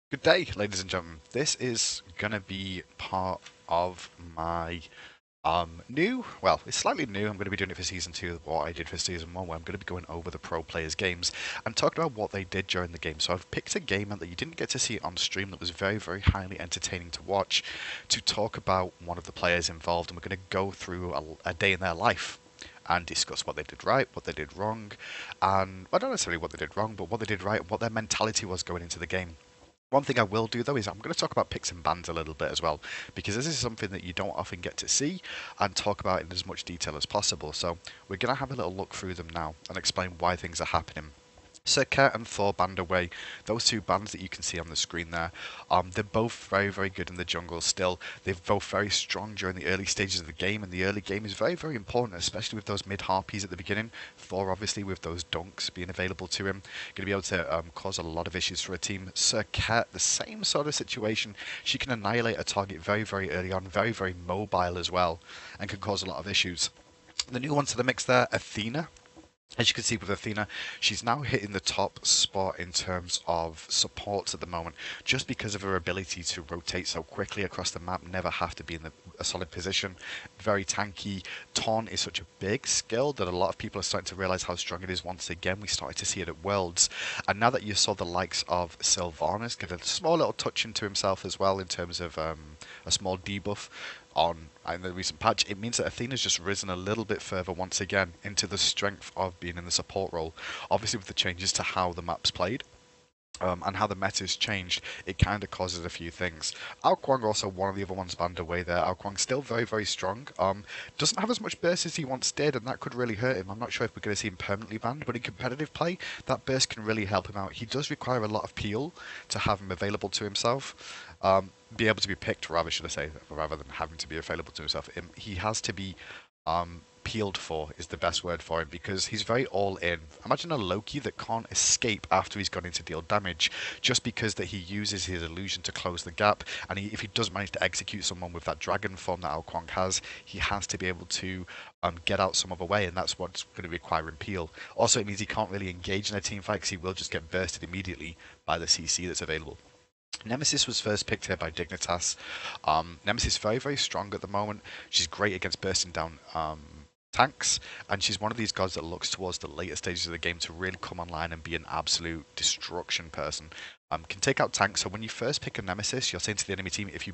Good day, ladies and gentlemen. This is gonna be part of my well, it's slightly new. I'm going to be doing it for season 2, what I did for season 1, where I'm going to be going over the pro players' games and talking about what they did during the game. So I've picked a game that you didn't get to see on stream that was very, very highly entertaining to watch, to talk about one of the players involved, and we're going to go through a day in their life and discuss what they did right, what they did wrong, and well, not necessarily what they did wrong, but what they did right, and what their mentality was going into the game. One thing I will do though is I'm going to talk about picks and bans a little bit as well, because this is something that you don't often get to see and talk about in as much detail as possible. So we're going to have a little look through them now and explain why things are happening. Sirka and Thor banned away. Those two bands that you can see on the screen there, they're both very, very good in the jungle still. They're both very strong during the early stages of the game, and the early game is very, very important, especially with those mid-harpies at the beginning. Thor, obviously, with those dunks being available to him, going to be able to cause a lot of issues for a team. Sirka, the same sort of situation. She can annihilate a target very, very early on, very, very mobile as well, and can cause a lot of issues. The new one to the mix there, Athena. As you can see with Athena, she's now hitting the top spot in terms of supports at the moment, just because of her ability to rotate so quickly across the map, never have to be in a solid position. Very tanky. Taunt is such a big skill that a lot of people are starting to realize how strong it is once again. We started to see it at Worlds, and now that you saw the likes of Sylvanas get a small little touch into himself as well in terms of a small debuff on in the recent patch, it means that Athena's just risen a little bit further once again into the strength of being in the support role. Obviously, with the changes to how the map's played. And how the meta's changed, it kind of causes a few things. Ao Kuang also one of the other ones banned away there. Ao Kuang still very, very strong. Doesn't have as much burst as he once did, and that could really hurt him. I'm not sure if we're going to see him permanently banned, but in competitive play, that burst can really help him out. He does require a lot of peel to have him available to himself. Be able to be picked, rather, should I say, rather than having to be available to himself. He has to be peeled for is the best word for him, because he's very all in. Imagine a Loki that can't escape after he's gone in to deal damage, just because that he uses his illusion to close the gap, and if he does manage to execute someone with that dragon form that Ao Kuang has, he has to be able to get out some other way, and that's what's going to require him peel. Also, it means he can't really engage in a team fight because he will just get bursted immediately by the CC that's available. Nemesis was first picked here by Dignitas. Nemesis very, very strong at the moment. She's great against bursting down tanks, and she's one of these gods that looks towards the later stages of the game to really come online and be an absolute destruction person. Can take out tanks, so when you first pick a Nemesis, you're saying to the enemy team, if you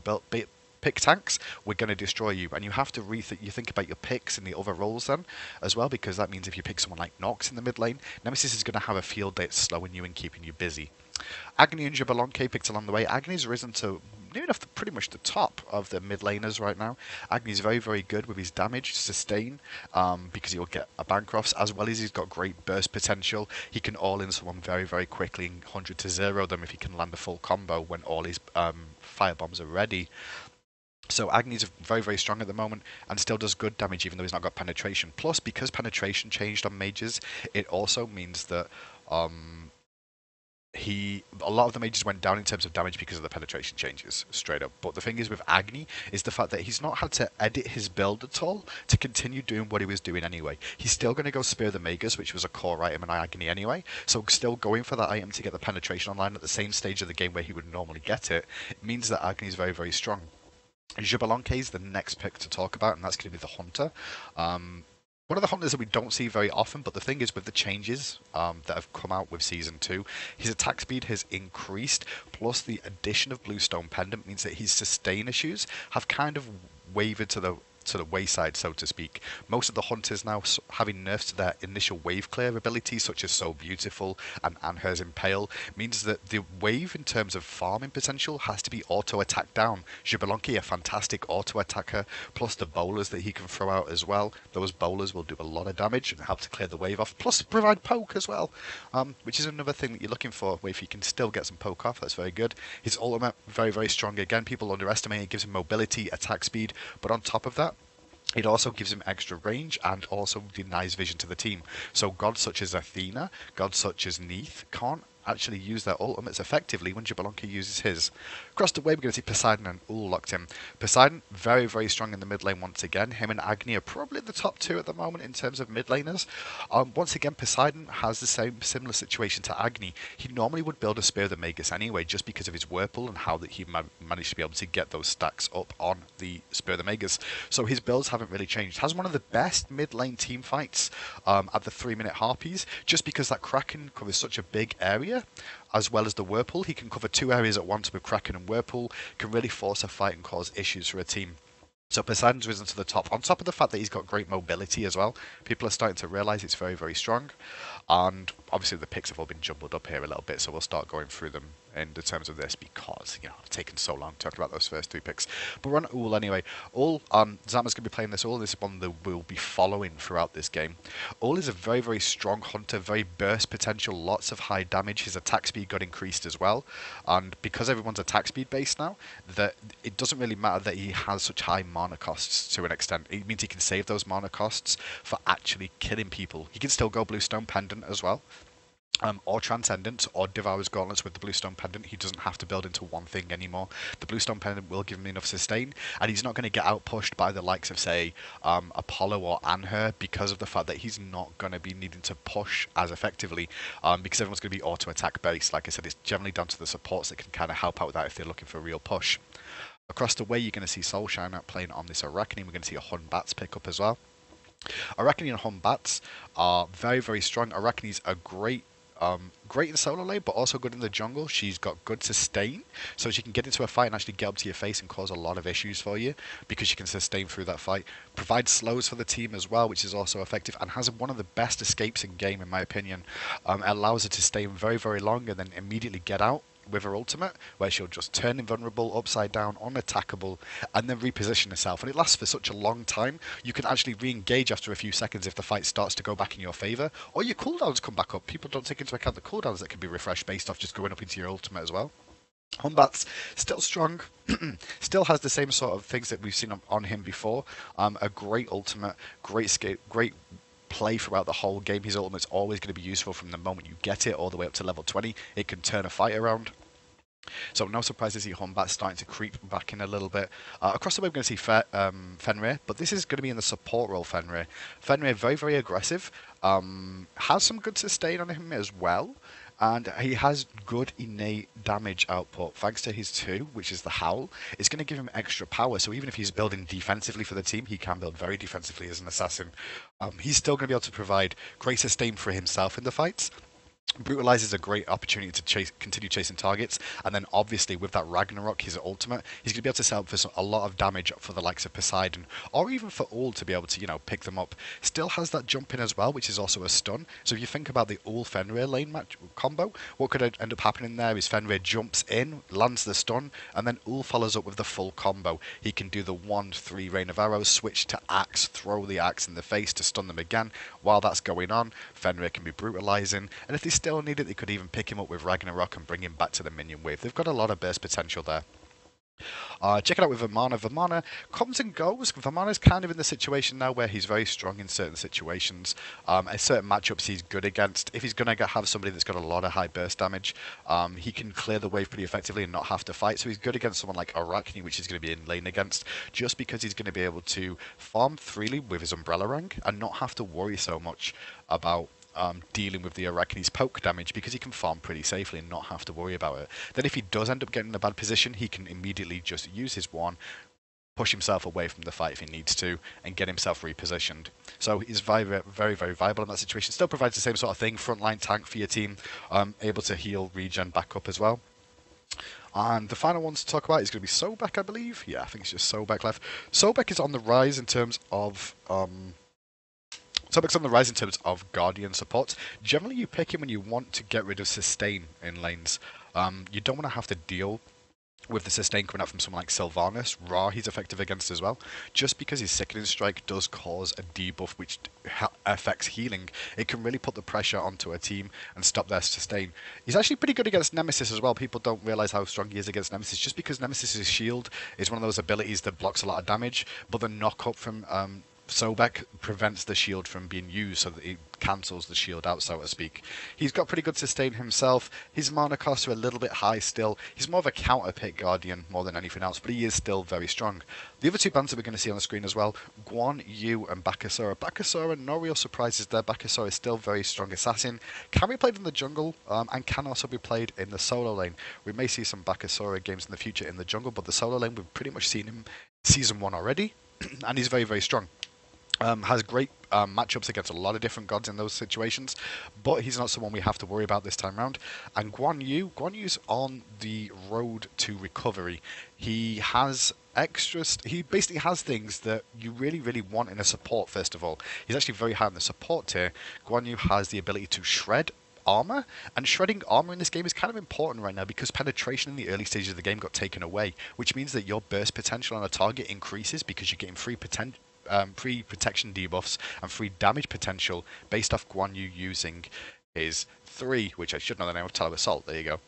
pick tanks, we're going to destroy you. And you have to you think about your picks in the other roles then as well, because that means if you pick someone like Nox in the mid lane, Nemesis is going to have a field day slowing you and keeping you busy. Agni and Jabalonke picked along the way. Agni's risen to near enough pretty much the top of the mid laners right now. Agni's very, very good with his damage, sustain, because he'll get a Bancrofts, as well as he's got great burst potential. He can all in someone very, very quickly and 100 to 0 them if he can land a full combo when all his fire bombs are ready. So Agni's very, very strong at the moment and still does good damage even though he's not got penetration. Plus, because penetration changed on mages, it also means that a lot of the mages went down in terms of damage because of the penetration changes, straight up. But the thing is with Agni is the fact that he's not had to edit his build at all to continue doing what he was doing anyway. He's still going to go Spear the Magus, which was a core item in Agni anyway, so still going for that item to get the penetration online at the same stage of the game where he would normally get it, it means that Agni is very, very strong. Jabalonke is the next pick to talk about, and that's going to be the Hunter. One of the hunters that we don't see very often, but the thing is with the changes that have come out with Season 2, his attack speed has increased, plus the addition of Bluestone Pendant means that his sustain issues have kind of wavered to the wayside, so to speak. Most of the hunters now having nerfs to their initial wave clear abilities, such as So Beautiful and Anher's Impale, means that the wave in terms of farming potential has to be auto attack down. Jabalonke, a fantastic auto attacker, plus the bowlers that he can throw out as well. Those bowlers will do a lot of damage and help to clear the wave off, plus provide poke as well, which is another thing that you're looking for, where if you can still get some poke off, that's very good. His ultimate, very, very strong again. People underestimate it, gives him mobility, attack speed, but on top of that, it also gives him extra range and also denies vision to the team. So gods such as Athena, gods such as Neith can't actually use their ultimates effectively when Jablonka uses his. Across the way, we're going to see Poseidon and Ullr locked in. Poseidon, very, very strong in the mid lane once again. Him and Agni are probably the top two at the moment in terms of mid laners. Once again, Poseidon has the same similar situation to Agni. He normally would build a Spear of the Magus anyway, just because of his Whirlpool and how that he managed to be able to get those stacks up on the Spear of the Magus. So his builds haven't really changed. Has one of the best mid lane team fights at the 3-minute Harpies, just because that Kraken covers such a big area, as well as the Whirlpool. He can cover 2 areas at once with Kraken and Whirlpool, can really force a fight and cause issues for a team. So Poseidon's risen to the top, on top of the fact that he's got great mobility as well. People are starting to realise it's very, very strong. And obviously the picks have all been jumbled up here a little bit, so we'll start going through them in the terms of this because, you know, I've taken so long talking about those first 3 picks. But we're on Ullr anyway. Ullr, Zapman's going to be playing this Ullr. This is one that we'll be following throughout this game. Ullr is a very, very strong hunter, very burst potential, lots of high damage. His attack speed got increased as well. And because everyone's attack speed based now, that it doesn't really matter that he has such high mana costs to an extent. It means he can save those mana costs for actually killing people. He can still go Bluestone Pendant as well. Or Transcendent, or Devourer's Gauntlets with the Bluestone Pendant. He doesn't have to build into one thing anymore. The Bluestone Pendant will give him enough sustain, and he's not going to get outpushed by the likes of, say, Apollo or Anher, because of the fact that he's not going to be needing to push as effectively, because everyone's going to be auto-attack based. Like I said, it's generally down to the supports that can kind of help out with that if they're looking for a real push. Across the way, you're going to see Soulshine out playing on this Arachne. We're going to see a Hun Bats pick up as well. Arachne and Hun Bats are very, very strong. Arachne's a great in solo lane, but also good in the jungle. She's got good sustain, so she can get into a fight and actually get up to your face and cause a lot of issues for you because she can sustain through that fight. Provides slows for the team as well, which is also effective, and has one of the best escapes in game, in my opinion. Allows her to stay in very, very long and then immediately get out with her ultimate, where she'll just turn invulnerable, upside down, unattackable, and then reposition herself. And it lasts for such a long time, you can actually re-engage after a few seconds if the fight starts to go back in your favour, or your cooldowns come back up. People don't take into account the cooldowns that can be refreshed based off just going up into your ultimate as well. Hunbat's still strong, still has the same sort of things that we've seen on him before. A great ultimate, great play throughout the whole game. His ultimate's always going to be useful from the moment you get it all the way up to level 20. It can turn a fight around. So no surprise to see Hunbat starting to creep back in a little bit. Across the way we're going to see Fenrir, but this is going to be in the support role. Fenrir very, very aggressive, has some good sustain on him as well, and he has good innate damage output thanks to his 2, which is the Howl. It's going to give him extra power, so even if he's building defensively for the team, he can build very defensively as an assassin. He's still going to be able to provide great sustain for himself in the fights. Brutalize is a great opportunity to continue chasing targets, and then obviously with that Ragnarok, his ultimate, he's going to be able to set up for a lot of damage for the likes of Poseidon, or even for Ullr to be able to, you know, pick them up. Still has that jump in as well, which is also a stun. So if you think about the Ullr Fenrir lane match combo, what could end up happening there is Fenrir jumps in, lands the stun, and then Ullr follows up with the full combo. He can do the 1-3 rain of arrows, switch to axe, throw the axe in the face to stun them again. While that's going on, Fenrir can be brutalizing, and if they still need it, they could even pick him up with Ragnarok and bring him back to the minion wave. They've got a lot of burst potential there. Check it out with Vamana. Vamana comes and goes. Vamana's kind of in the situation now where he's very strong in certain situations. In certain matchups he's good against. If he's going to have somebody that's got a lot of high burst damage, he can clear the wave pretty effectively and not have to fight. So he's good against someone like Arachne, which he's going to be in lane against, just because he's going to be able to farm freely with his umbrella rank and not have to worry so much about dealing with the Arachne's poke damage, because he can farm pretty safely and not have to worry about it. Then if he does end up getting in a bad position, he can immediately just use his 1, push himself away from the fight if he needs to, and get himself repositioned. So he's very, very, very viable in that situation. Still provides the same sort of thing, frontline tank for your team, able to heal, regen back up as well. And the final one to talk about is going to be Sobek, I believe. Yeah, I think it's just Sobek left. Sobek is on the rise in terms of Sobek's on the rise in terms of Guardian support. Generally, you pick him when you want to get rid of sustain in lanes. You don't want to have to deal with the sustain coming out from someone like Sylvanas. Ra he's effective against as well. Just because his Sickening Strike does cause a debuff which affects healing, it can really put the pressure onto a team and stop their sustain. He's actually pretty good against Nemesis as well. People don't realise how strong he is against Nemesis, just because Nemesis' shield is one of those abilities that blocks a lot of damage, but the knock up from Sobek prevents the shield from being used so that it cancels the shield out, so to speak. He's got pretty good sustain himself. His mana costs are a little bit high still. He's more of a counter pick Guardian more than anything else, but he is still very strong. The other two bands that we're going to see on the screen as well, Guan Yu and Bakasura. Bakasura, no real surprises there. Bakasura is still very strong assassin. Can be played in the jungle and can also be played in the solo lane. We may see some Bakasura games in the future in the jungle, but the solo lane, we've pretty much seen him Season 1 already, and he's very, very strong. Has great matchups against a lot of different gods in those situations, but he's not someone we have to worry about this time round. And Guan Yu's on the road to recovery. He has extras. He basically has things that you really, really want in a support. First of all, he's actually very high in the support tier. Guan Yu has the ability to shred armor, and shredding armor in this game is kind of important right now because penetration in the early stages of the game got taken away, which means that your burst potential on a target increases because you're getting free protection debuffs and free damage potential based off Guan Yu using his 3, which I should know the name of, Tallow Assault. There you go.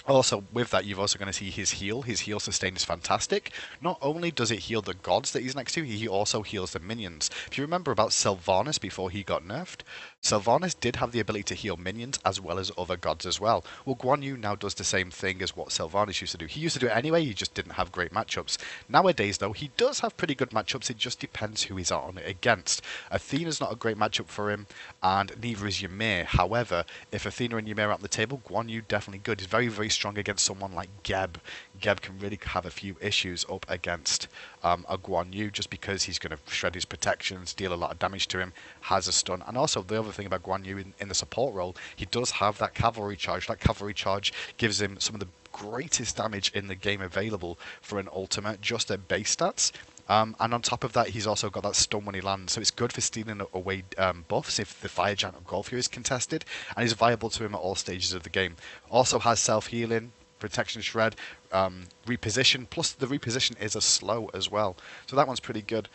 Also, with that, you've also going to see his heal. His heal sustain is fantastic. Not only does it heal the gods that he's next to, he also heals the minions. If you remember about Sylvanas before he got nerfed, Sylvanas did have the ability to heal minions as well as other gods as well. Well, Guan Yu now does the same thing as what Sylvanas used to do. He used to do it anyway, he just didn't have great matchups. Nowadays, though, he does have pretty good matchups. It just depends who he's on it against. Athena's not a great matchup for him, and neither is Ymir. However, if Athena and Ymir are on the table, Guan Yu definitely good. He's very, very strong against someone like Geb. Geb can really have a few issues up against a Guan Yu just because he's going to shred his protections, deal a lot of damage to him, has a stun. And also the other thing about Guan Yu in the support role, he does have that cavalry charge. That cavalry charge gives him some of the greatest damage in the game available for an ultimate, just at base stats. And on top of that, he's also got that stun when he lands, so it's good for stealing away buffs if the Fire Giant or Golf is contested, and he's viable to him at all stages of the game. Also has self-healing, protection shred, reposition, plus the reposition is a slow as well, so that one's pretty good.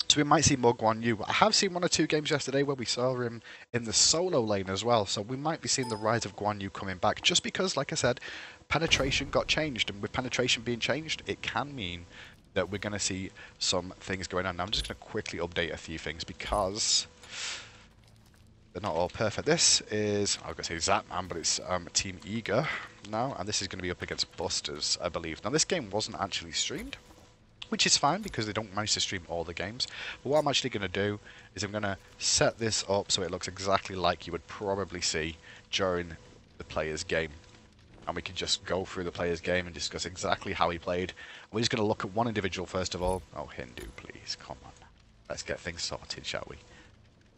So we might see more Guan Yu. I have seen 1 or 2 games yesterday where we saw him in the solo lane as well, so we might be seeing the rise of Guan Yu coming back, just because, like I said, penetration got changed, and with penetration being changed, it can mean that we're going to see some things going on. Now I'm just going to quickly update a few things because they're not all perfect. This is, I was going to say Zapman, but it's Team Eager now, and this is going to be up against Busters, I believe. Now this game wasn't actually streamed, which is fine because they don't manage to stream all the games. But what I'm actually going to do is I'm going to set this up so it looks exactly like you would probably see during the player's game. And we can just go through the player's game and discuss exactly how he played. We're just going to look at one individual first of all. Oh, Hindu, please, come on. Let's get things sorted, shall we?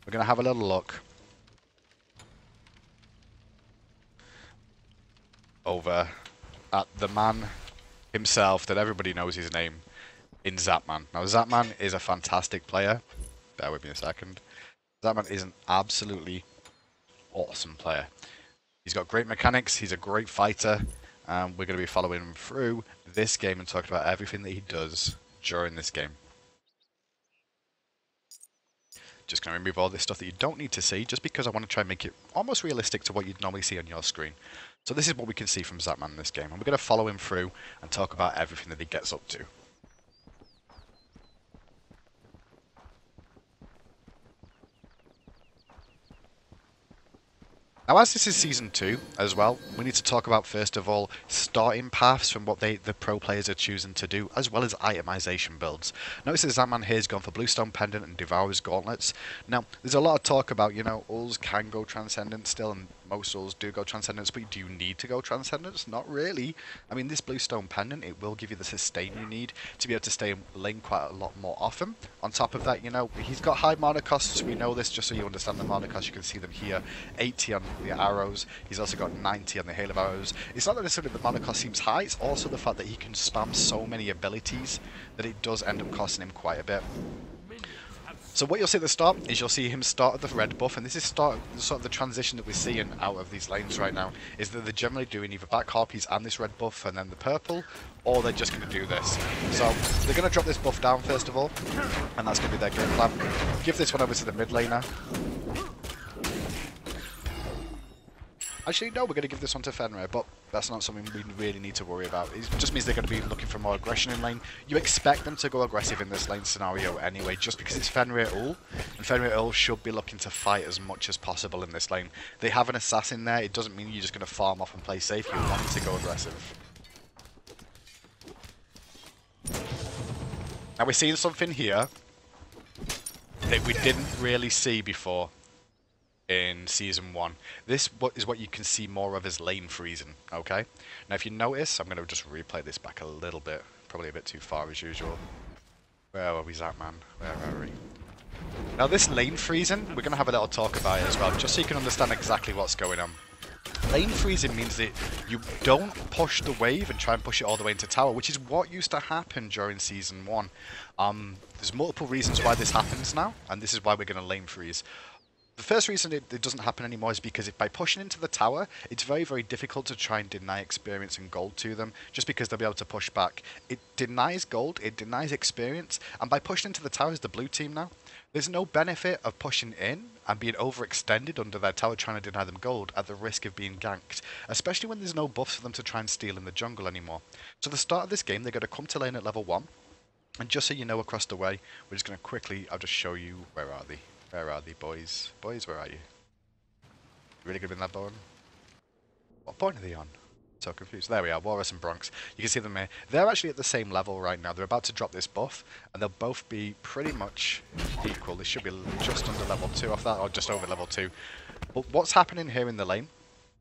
We're going to have a little look over at the man himself that everybody knows his name in Zapman. Now, Zapman is a fantastic player. Bear with me a second. Zapman is an absolutely awesome player. He's got great mechanics, he's a great fighter, and we're going to be following him through this game and talking about everything that he does during this game. Just going to remove all this stuff that you don't need to see, just because I want to try and make it almost realistic to what you'd normally see on your screen. So this is what we can see from Zapman in this game, and we're going to follow him through and talk about everything that he gets up to. Now, as this is Season 2 as well, we need to talk about, first of all, starting paths from what the pro players are choosing to do, as well as itemization builds. Notice that Zapman here has gone for Bluestone Pendant and Devourer's Gauntlets. Now, there's a lot of talk about, you know, Ulls can go Transcendent still, and most Ulls do go Transcendence, but do you need to go Transcendence? Not really. I mean, this Bluestone Pendant, it will give you the sustain you need to be able to stay in lane quite a lot more often. On top of that, you know, he's got high mana costs. We know this just so you understand the mana costs. You can see them here. 80 on the arrows. He's also got 90 on the hail of arrows. It's not necessarily the mana cost seems high, it's also the fact that he can spam so many abilities that it does end up costing him quite a bit. So what you'll see at the start is you'll see him start at the red buff, and this is sort of the transition that we're seeing out of these lanes right now, is that they're generally doing either back harpies and this red buff and then the purple, or they're just going to do this. So they're going to drop this buff down first of all, and that's going to be their game plan. Give this one over to the mid laner. Actually, no, we're going to give this one to Fenrir, but that's not something we really need to worry about. It just means they're going to be looking for more aggression in lane. You expect them to go aggressive in this lane scenario anyway, just because it's Fenrir Ullr, and Fenrir Ullr should be looking to fight as much as possible in this lane. They have an assassin there. It doesn't mean you're just going to farm off and play safe. You want to go aggressive. Now we're seeing something here that we didn't really see before in Season 1. This is what you can see more of as lane freezing, okay? Now if you notice, I'm going to just replay this back a little bit. Probably a bit too far as usual. Where are we, Zapman? Where are we? Now this lane freezing, we're going to have a little talk about it as well, just so you can understand exactly what's going on. Lane freezing means that you don't push the wave and try and push it all the way into tower, which is what used to happen during Season 1. There's multiple reasons why this happens now, and this is why we're going to lane freeze. The first reason it doesn't happen anymore is because by pushing into the tower, it's very, very difficult to try and deny experience and gold to them, just because they'll be able to push back. It denies gold, it denies experience, and by pushing into the tower is the blue team now. There's no benefit of pushing in and being overextended under their tower trying to deny them gold at the risk of being ganked, especially when there's no buffs for them to try and steal in the jungle anymore. So the start of this game, they're going to come to lane at level 1, and just so you know across the way, we're just going to quickly, I'll just show you, where are they? Where are they, boys? Boys, where are you? Really good in that bone? What point are they on? So confused. There we are, Walrus and Bronx. You can see them here. They're actually at the same level right now. They're about to drop this buff, and they'll both be pretty much equal. They should be just under level 2 off that, or just over level 2. But what's happening here in the lane,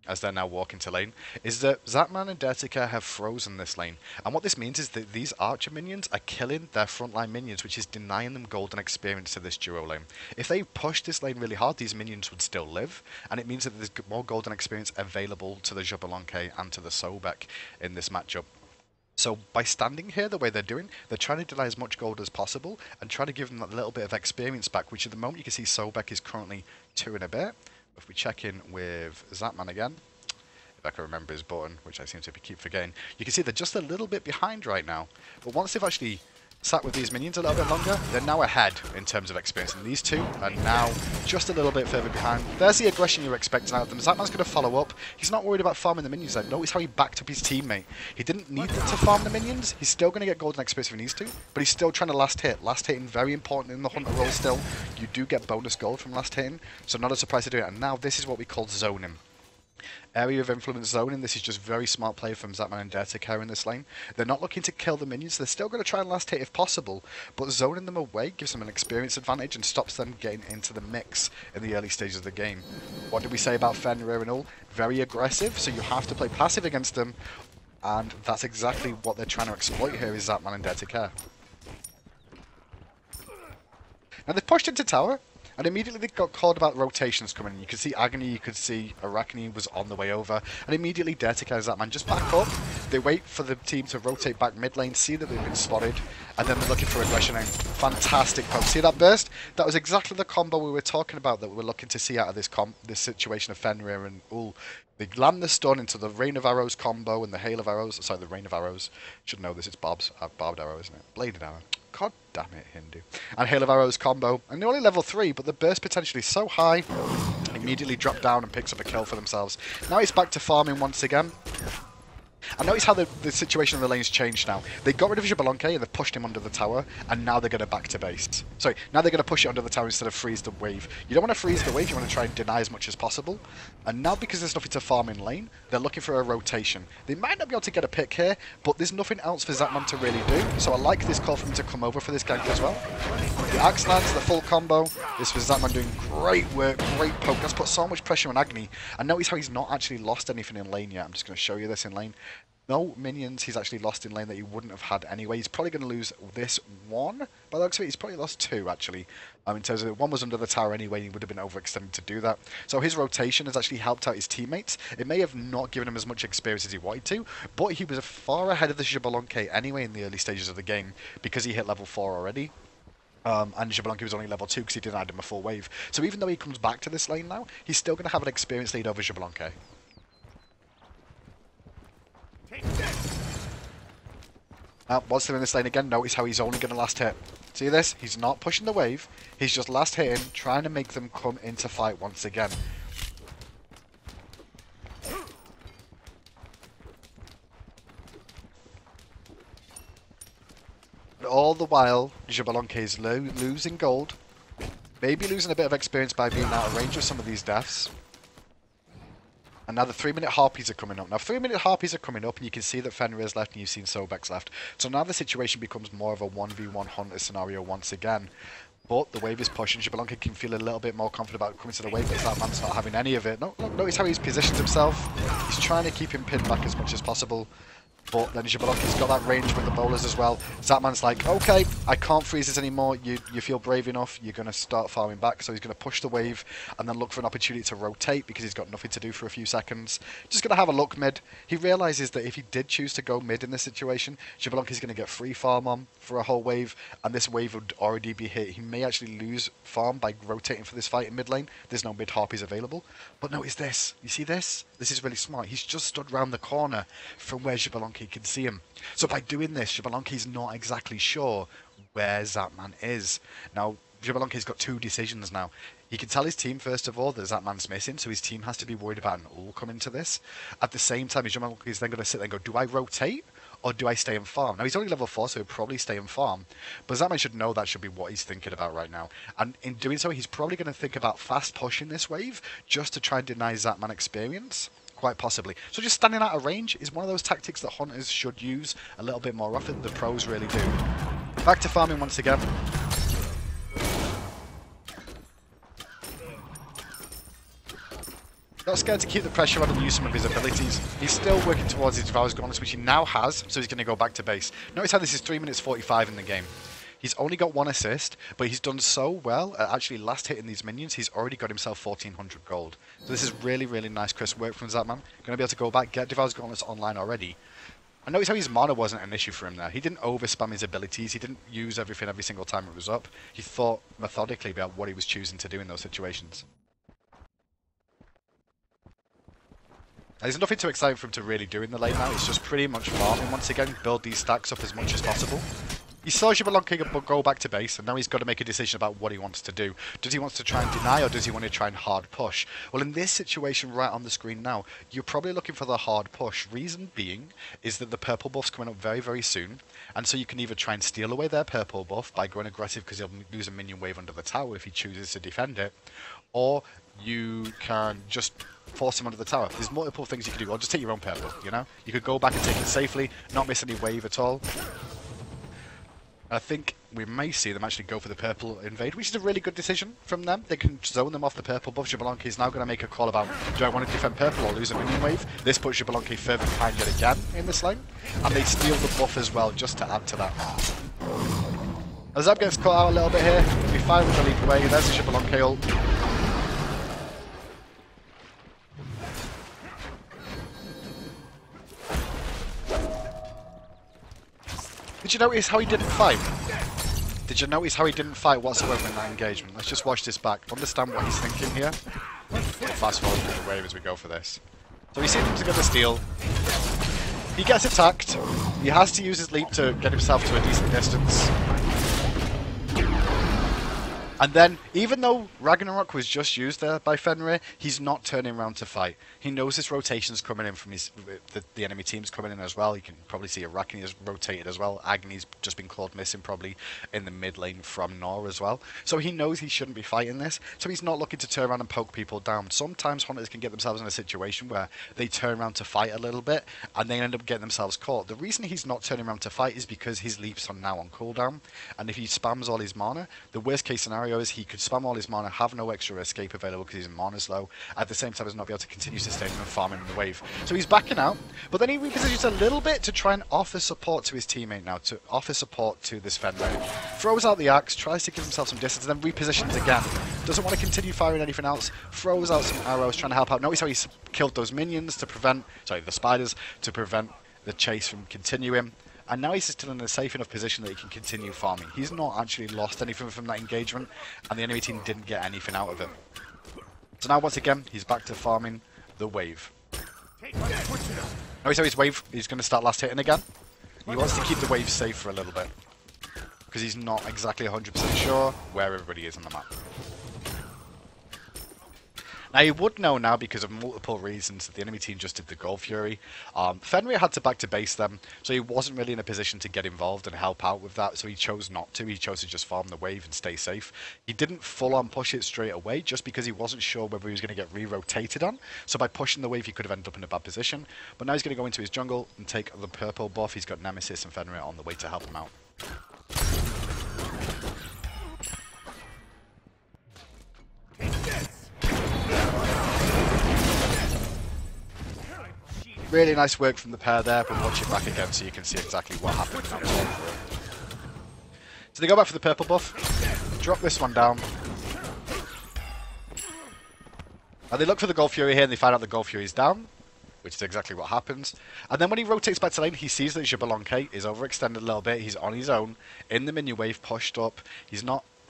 as they're now walking to lane, is that Zapman and Dirtica have frozen this lane. And what this means is that these archer minions are killing their frontline minions, which is denying them golden experience to this duo lane. If they push this lane really hard, these minions would still live, and it means that there's more golden experience available to the Jablonke and to the Sobek in this matchup. So by standing here the way they're doing, they're trying to deny as much gold as possible and try to give them that little bit of experience back, which at the moment you can see Sobek is currently 2 and a bit. If we check in with Zapman again, if I can remember his button, which I seem to keep forgetting, you can see they're just a little bit behind right now. But once they've actually sat with these minions a little bit longer, they're now ahead in terms of experience. And these two are now just a little bit further behind. There's the aggression you're expecting out of them. Zapman's going to follow up. He's not worried about farming the minions. Like, notice how he backed up his teammate. He didn't need them to farm the minions. He's still going to get golden experience if he needs to, but he's still trying to last hit. Last hitting, very important in the hunter role still. You do get bonus gold from last hitting, so not a surprise to do it. And now this is what we call zoning. Area of influence zoning. This is just very smart play from Zapman and Dirtica in this lane. They're not looking to kill the minions. They're still going to try and last hit if possible, but zoning them away gives them an experience advantage and stops them getting into the mix in the early stages of the game. What did we say about Fenrir and all? Very aggressive, so you have to play passive against them, and that's exactly what they're trying to exploit here is Zapman and Dirtica. Now they've pushed into tower, and immediately they got called about rotations coming in. You could see Agony, you could see Arachne was on the way over, and immediately Dirtica and Zapman just back up. They wait for the team to rotate back mid lane, see that they've been spotted, and then they're looking for aggression. Fantastic poke. See that burst? That was exactly the combo we were talking about that we were looking to see out of this situation of Fenrir and Ullr. They land the stun into the Rain of Arrows combo and the Hail of Arrows. Sorry, the Rain of Arrows. Should know this, it's barbed arrow, isn't it? Bladed arrow. God damn it, Hindu. And Hail of Arrows combo. And they're only level 3, but the burst potentially is so high. Immediately drop down and picks up a kill for themselves. Now it's back to farming once again. And notice how the situation in the lane's changed now. They got rid of Jablonke and they've pushed him under the tower, and now they're going to back to base. Sorry, now they're going to push it under the tower instead of freeze the wave. You don't want to freeze the wave, you want to try and deny as much as possible. And now because there's nothing to farm in lane, they're looking for a rotation. They might not be able to get a pick here, but there's nothing else for Zapman to really do. So I like this call for him to come over for this gank as well. The Axe lands, the full combo. This was Zapman doing great work, great poke. That's put so much pressure on Agni. And notice how he's not actually lost anything in lane yet. I'm just going to show you this in lane. No minions he's actually lost in lane that he wouldn't have had anyway. He's probably going to lose this one. By the looks of it, he's probably lost 2 actually. In terms of one was under the tower anyway, he would have been overextended to do that. So his rotation has actually helped out his teammates. It may have not given him as much experience as he wanted to, but he was far ahead of the Jablonke anyway in the early stages of the game because he hit level 4 already. And Jablonke was only level 2 because he denied him a full wave. So even though he comes back to this lane now, he's still going to have an experience lead over Jablonke. Now, once they're in this lane again, notice how he's only going to last hit. See this? He's not pushing the wave. He's just last hitting, trying to make them come into fight once again. all the while, Xbalanque is losing gold. Maybe losing a bit of experience by being out of range of some of these deaths. And now the 3-minute harpies are coming up. Now 3-minute harpies are coming up and you can see that Fenrir is left and you've seen Sobek's left. So now the situation becomes more of a 1v1 hunter scenario once again. But the wave is pushing. Xbalanque can feel a little bit more confident about coming to the wave, but Zapman's not having any of it. Notice how he's positioned himself. He's trying to keep him pinned back as much as possible. But then Xbalanque's got that range with the bowlers as well. Zapman's like, okay, I can't freeze this anymore. You feel brave enough. You're going to start farming back. So he's going to push the wave and then look for an opportunity to rotate because he's got nothing to do for a few seconds. Just going to have a look mid. He realises that if he did choose to go mid in this situation, Xbalanque's going to get free farm on for a whole wave. And this wave would already be hit. He may actually lose farm by rotating for this fight in mid lane. There's no mid harpies available. But notice this. You see this? This is really smart. He's just stood round the corner from where Xbalanque can see him. So by doing this, Xbalanque's not exactly sure where Zapman is. Now, Xbalanque's got two decisions now. He can tell his team, first of all, that Zapman's missing, so his team has to be worried about an Ullr coming to this. At the same time, Xbalanque's then going to sit there and go, do I rotate? Or do I stay and farm? Now, he's only level 4, so he'll probably stay and farm. But Zapman should know that should be what he's thinking about right now. And in doing so, he's probably going to think about fast pushing this wave just to try and deny Zapman experience. Quite possibly. So just standing out of range is one of those tactics that hunters should use a little bit more often. The pros really do. Back to farming once again. Not scared to keep the pressure on and use some of his abilities. He's still working towards his Devour's Gauntlets, which he now has, so he's going to go back to base. Notice how this is 3 minutes 45 in the game. He's only got 1 assist, but he's done so well at actually last hitting these minions, he's already got himself 1400 gold. So this is really, really nice crisp work from Zapman. Going to be able to go back, get Devour's Gauntlets online already. And notice how his mana wasn't an issue for him there. He didn't overspam his abilities, he didn't use everything every single time it was up. He thought methodically about what he was choosing to do in those situations. There's nothing too exciting for him to really do in the lane now, it's just pretty much farming once again, build these stacks up as much as possible. He saw Xbalanque go back to base, and now he's got to make a decision about what he wants to do. Does he want to try and deny, or does he want to try and hard push? Well, in this situation right on the screen now, you're probably looking for the hard push. Reason being is that the purple buff's coming up very, very soon, and so you can either try and steal away their purple buff by going aggressive because he'll lose a minion wave under the tower if he chooses to defend it, or you can just force him under the tower. There's multiple things you can do, or just take your own purple, you know? You could go back and take it safely, not miss any wave at all. I think we may see them actually go for the purple invade, which is a really good decision from them. They can zone them off the purple buff. Xbalanque is now going to make a call about, do I want to defend purple or lose a minion wave? This puts Xbalanque further behind yet again in this lane, and they steal the buff as well just to add to that. Azab gets caught out a little bit here. He'll be fine with the leap away. There's the Xbalanque ult. Did you notice how he didn't fight? Did you notice how he didn't fight whatsoever in that engagement? Let's just watch this back. Understand what he's thinking here. Fast forward through the wave as we go for this. So he sees him to get the steal. He gets attacked. He has to use his leap to get himself to a decent distance. And then, even though Ragnarok was just used there by Fenrir, he's not turning around to fight. He knows this rotation's coming in from the enemy team's coming in as well. You can probably see Arachne has rotated as well. Agni's just been called missing probably in the mid lane from Nor as well. So he knows he shouldn't be fighting this. So he's not looking to turn around and poke people down. Sometimes hunters can get themselves in a situation where they turn around to fight a little bit and they end up getting themselves caught. The reason he's not turning around to fight is because his leaps are now on cooldown. And if he spams all his mana, the worst case scenario is he could spam all his mana, have no extra escape available because his mana's low, at the same time as not be able to continue sustaining and farming in the wave. So he's backing out, but then he repositions a little bit to try and offer support to his teammate now, to offer support to this Fenrir. Throws out the axe, tries to give himself some distance, and then repositions again. Doesn't want to continue firing anything else, throws out some arrows, trying to help out. Notice how he's killed those minions to prevent, the spiders, to prevent the chase from continuing. And now he's still in a safe enough position that he can continue farming. He's not actually lost anything from that engagement, and the enemy team didn't get anything out of it. So now, once again, he's back to farming the wave. Notice how his wave, he's going to start last hitting again. He wants to keep the wave safe for a little bit, because he's not exactly 100% sure where everybody is on the map. Now, you would know now because of multiple reasons that the enemy team just did the Gold Fury. Fenrir had to back to base them, so he wasn't really in a position to get involved and help out with that, so he chose not to. He chose to just farm the wave and stay safe. He didn't full-on push it straight away, just because he wasn't sure whether he was going to get re-rotated on, so by pushing the wave he could have ended up in a bad position. But now he's going to go into his jungle and take the purple buff. He's got Nemesis and Fenrir on the way to help him out. Really nice work from the pair there, but watch it back again so you can see exactly what happened. So they go back for the purple buff, drop this one down. And they look for the Gold Fury here and they find out the Gold Fury is down, which is exactly what happens. And then when he rotates back to lane, he sees that Xbalanque is overextended a little bit. He's on his own, in the minion wave, pushed up.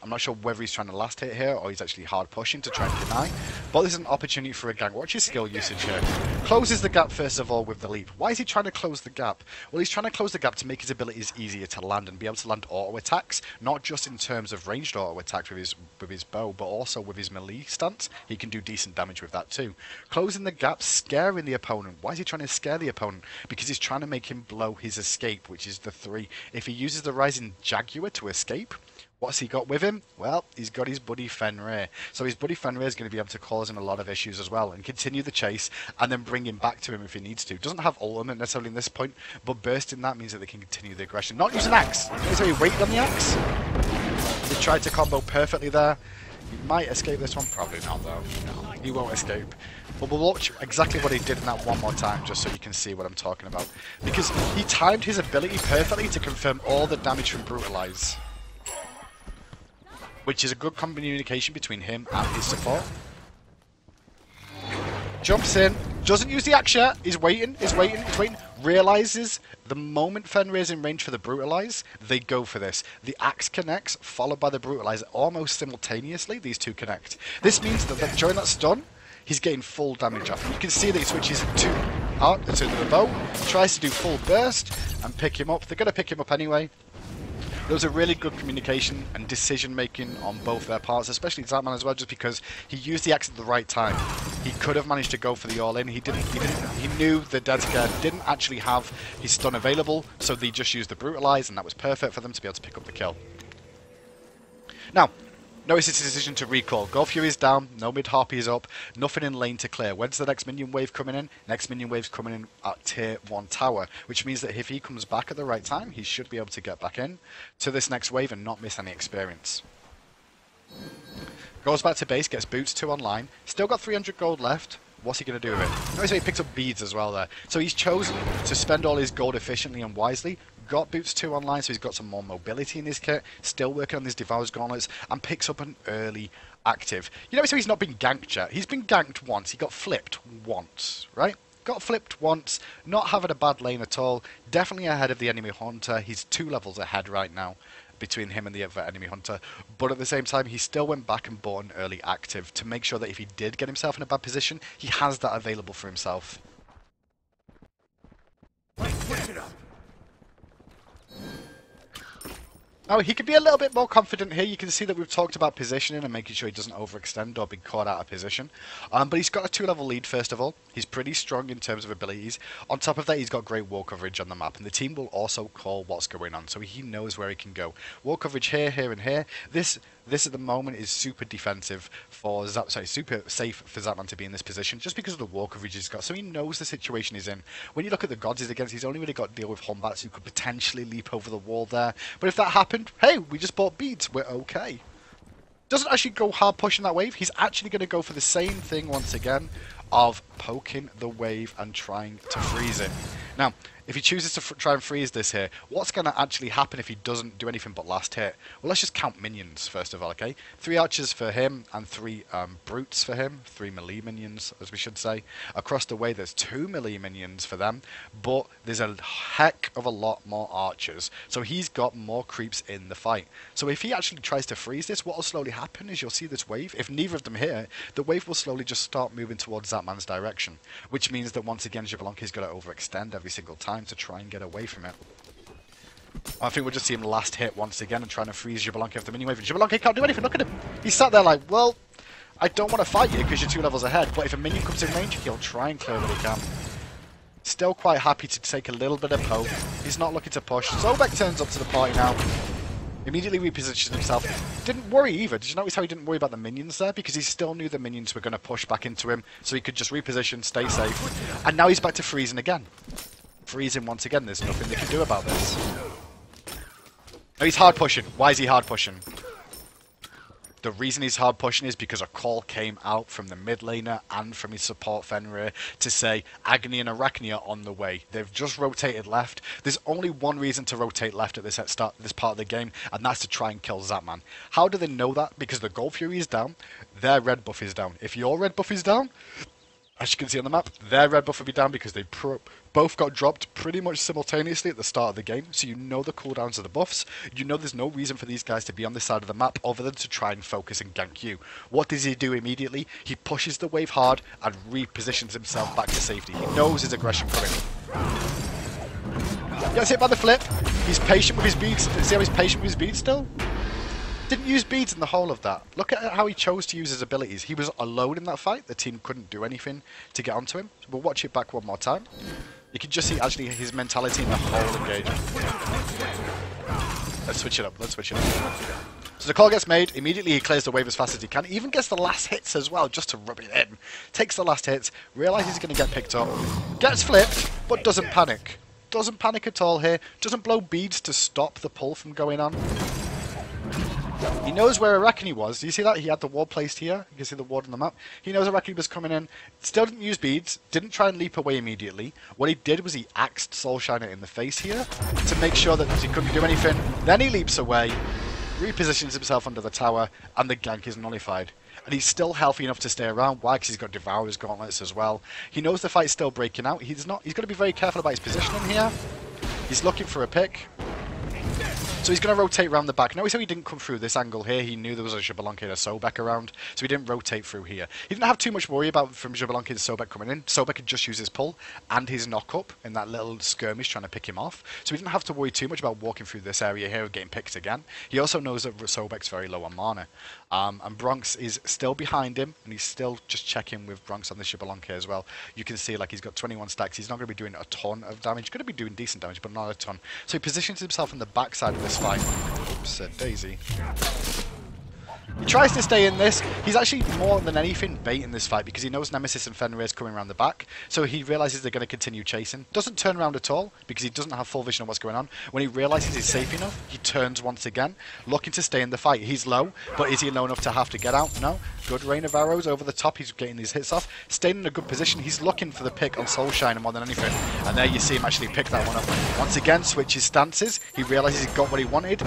I'm not sure whether he's trying to last hit here or he's actually hard pushing to try and deny. But there's an opportunity for a gang. Watch his skill usage here. Closes the gap first of all with the leap. Why is he trying to close the gap? Well, he's trying to close the gap to make his abilities easier to land and be able to land auto attacks, not just in terms of ranged auto attacks with his bow, but also with his melee stance. He can do decent damage with that too. Closing the gap, scaring the opponent. Why is he trying to scare the opponent? Because he's trying to make him blow his escape, which is the 3. If he uses the Rising Jaguar to escape, what's he got with him? Well, he's got his buddy Fenrir. So his buddy Fenrir is going to be able to cause him a lot of issues as well and continue the chase and then bring him back to him if he needs to. Doesn't have ultimate necessarily in this point, but bursting that means that they can continue the aggression. Not use an axe. So he waited on the axe. He tried to combo perfectly there. He might escape this one. Probably not though. No, he won't escape. But we'll watch exactly what he did in that one more time just so you can see what I'm talking about. Because he timed his ability perfectly to confirm all the damage from Brutalize, which is a good communication between him and his support. Jumps in, doesn't use the axe yet, he's waiting, realises the moment Fenrir is in range for the Brutalize, they go for this. The axe connects, followed by the Brutalize, almost simultaneously, these two connect. This means that during that stun, he's getting full damage off. You can see that he switches to the bow, tries to do full burst, and pick him up. They're going to pick him up anyway. There was a really good communication and decision making on both their parts, especially Zapman as well, just because he used the axe at the right time. He could have managed to go for the all-in. He knew the Dead Scare didn't actually have his stun available, so they just used the Brutalize, and that was perfect for them to be able to pick up the kill. Now, notice his decision to recall. Gold Fury is down, no mid harpy is up, nothing in lane to clear. When's the next minion wave coming in? Next minion wave's coming in at tier 1 tower, which means that if he comes back at the right time, he should be able to get back in to this next wave and not miss any experience. Goes back to base, gets boots 2 online, still got 300 gold left. What's he going to do with it? Notice he picks up beads as well there. So he's chosen to spend all his gold efficiently and wisely. Got boots 2 online, so he's got some more mobility in his kit. Still working on his Devour's Gauntlets, and picks up an early active. You know, so he's not been ganked yet. He's been ganked once. He got flipped once, right? Got flipped once. Not having a bad lane at all. Definitely ahead of the enemy hunter. He's 2 levels ahead right now between him and the other enemy hunter. But at the same time, he still went back and bought an early active to make sure that if he did get himself in a bad position, he has that available for himself. Switch it up. Now, he could be a little bit more confident here. You can see that we've talked about positioning and making sure he doesn't overextend or be caught out of position. But he's got a 2-level lead, first of all. He's pretty strong in terms of abilities. On top of that, he's got great wall coverage on the map. And the team will also call what's going on, so he knows where he can go. Wall coverage here, here, and here. This at the moment is super defensive for super safe for Zapman to be in this position, just because of the wall coverage he's got. So he knows the situation he's in. When you look at the gods he's against, he's only really got to deal with Humbats who could potentially leap over the wall there. But if that happened, hey, we just bought beads, we're okay. Doesn't actually go hard pushing that wave. He's actually going to go for the same thing once again of poking the wave and trying to freeze it. Now, if he chooses to try and freeze this here, what's going to actually happen if he doesn't do anything but last hit? Well, let's just count minions first of all, okay? 3 archers for him and 3 brutes for him. 3 melee minions, as we should say. Across the way, there's 2 melee minions for them, but there's a heck of a lot more archers. So he's got more creeps in the fight. So if he actually tries to freeze this, what will slowly happen is you'll see this wave. If neither of them hit, the wave will slowly just start moving towards Zapman's direction, which means that once again, Xbalanque's got to overextend every single time to try and get away from it. I think we'll just see him last hit once again and trying to freeze Xbalanque after the mini wave. And Xbalanque can't do anything. Look at him. He sat there like, well, I don't want to fight you because you're 2 levels ahead, but if a minion comes in range, he'll try and clear what he can. Still quite happy to take a little bit of poke. He's not looking to push. Sobek turns up to the party now. Immediately repositions himself. Didn't worry either. Did you notice how he didn't worry about the minions there? Because he still knew the minions were going to push back into him, so he could just reposition, stay safe. And now he's back to freezing again. Freezing once again. There's nothing they can do about this. Oh, he's hard pushing. Why is he hard pushing? The reason he's hard pushing is because a call came out from the mid laner and from his support Fenrir to say Agni and Arachne are on the way. They've just rotated left. There's only one reason to rotate left at this part of the game, and that's to try and kill Zapman. How do they know that? Because the Gold Fury is down, their red buff is down. If your red buff is down, as you can see on the map, their red buff will be down because they both got dropped pretty much simultaneously at the start of the game, so you know the cooldowns of the buffs. You know there's no reason for these guys to be on this side of the map other than to try and focus and gank you. What does he do immediately? He pushes the wave hard and repositions himself back to safety. He knows his aggression coming. Gets hit by the flip. He's patient with his beads. See how he's patient with his beads still? Didn't use beads in the whole of that. Look at how he chose to use his abilities. He was alone in that fight. The team couldn't do anything to get onto him. We'll watch it back one more time. You can just see actually his mentality in the whole engagement. Let's switch it up. Let's switch it up. So the call gets made. Immediately he clears the wave as fast as he can. Even gets the last hits as well, just to rub it in. Takes the last hits. Realises he's going to get picked up. Gets flipped, but doesn't panic. Doesn't panic at all here. Doesn't blow beads to stop the pull from going on. He knows where Arachne was. Do you see that? He had the ward placed here. You can see the ward on the map. He knows Arachne was coming in. Still didn't use beads. Didn't try and leap away immediately. What he did was he axed Soulshiner in the face here to make sure that he couldn't do anything. Then he leaps away, repositions himself under the tower, and the gank is nullified. And he's still healthy enough to stay around. Why? Because he's got Devourer's Gauntlets as well. He knows the fight's still breaking out. He's got to be very careful about his positioning here. He's looking for a pick. So he's going to rotate around the back. Notice how he didn't come through this angle here. He knew there was a Xbalanque and a Sobek around, so he didn't rotate through here. He didn't have too much worry about from Xbalanque and Sobek coming in. Sobek could just use his pull and his knock-up in that little skirmish trying to pick him off. So he didn't have to worry too much about walking through this area here and getting picked again. He also knows that Sobek's very low on mana. And Bronx is still behind him, and he's still just checking with Bronx on the Xbalanque as well. You can see like he's got 21 stacks. He's not going to be doing a ton of damage. He's going to be doing decent damage, but not a ton. So he positions himself on the backside of this fight. Oops, Daisy. He tries to stay in this. He's actually more than anything baiting this fight because he knows Nemesis and Fenrir is coming around the back. So he realises they're going to continue chasing. Doesn't turn around at all because he doesn't have full vision of what's going on. When he realises he's safe enough, he turns once again, looking to stay in the fight. He's low, but is he low enough to have to get out? No. Good rain of arrows over the top. He's getting these hits off. Staying in a good position. He's looking for the pick on Soulshiner more than anything. And there you see him actually pick that one up. Once again, switches stances. He realises he got what he wanted.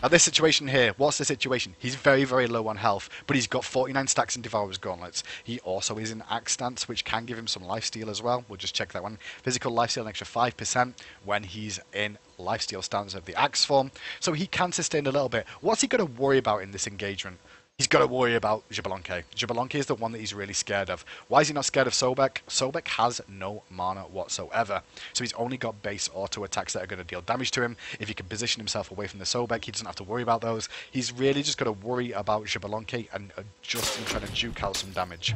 Now this situation here, what's the situation? He's very, very low on health, but he's got 49 stacks in Devourer's Gauntlets. He also is in Axe stance, which can give him some lifesteal as well. We'll just check that one. Physical lifesteal, an extra 5% when he's in lifesteal stance of the Axe form. So he can sustain a little bit. What's he got to worry about in this engagement? He's got to worry about Xbalanque. Xbalanque is the one that he's really scared of. Why is he not scared of Sobek? Sobek has no mana whatsoever. So he's only got base auto attacks that are going to deal damage to him. If he can position himself away from the Sobek, he doesn't have to worry about those. He's really just got to worry about Xbalanque and adjust and trying to juke out some damage.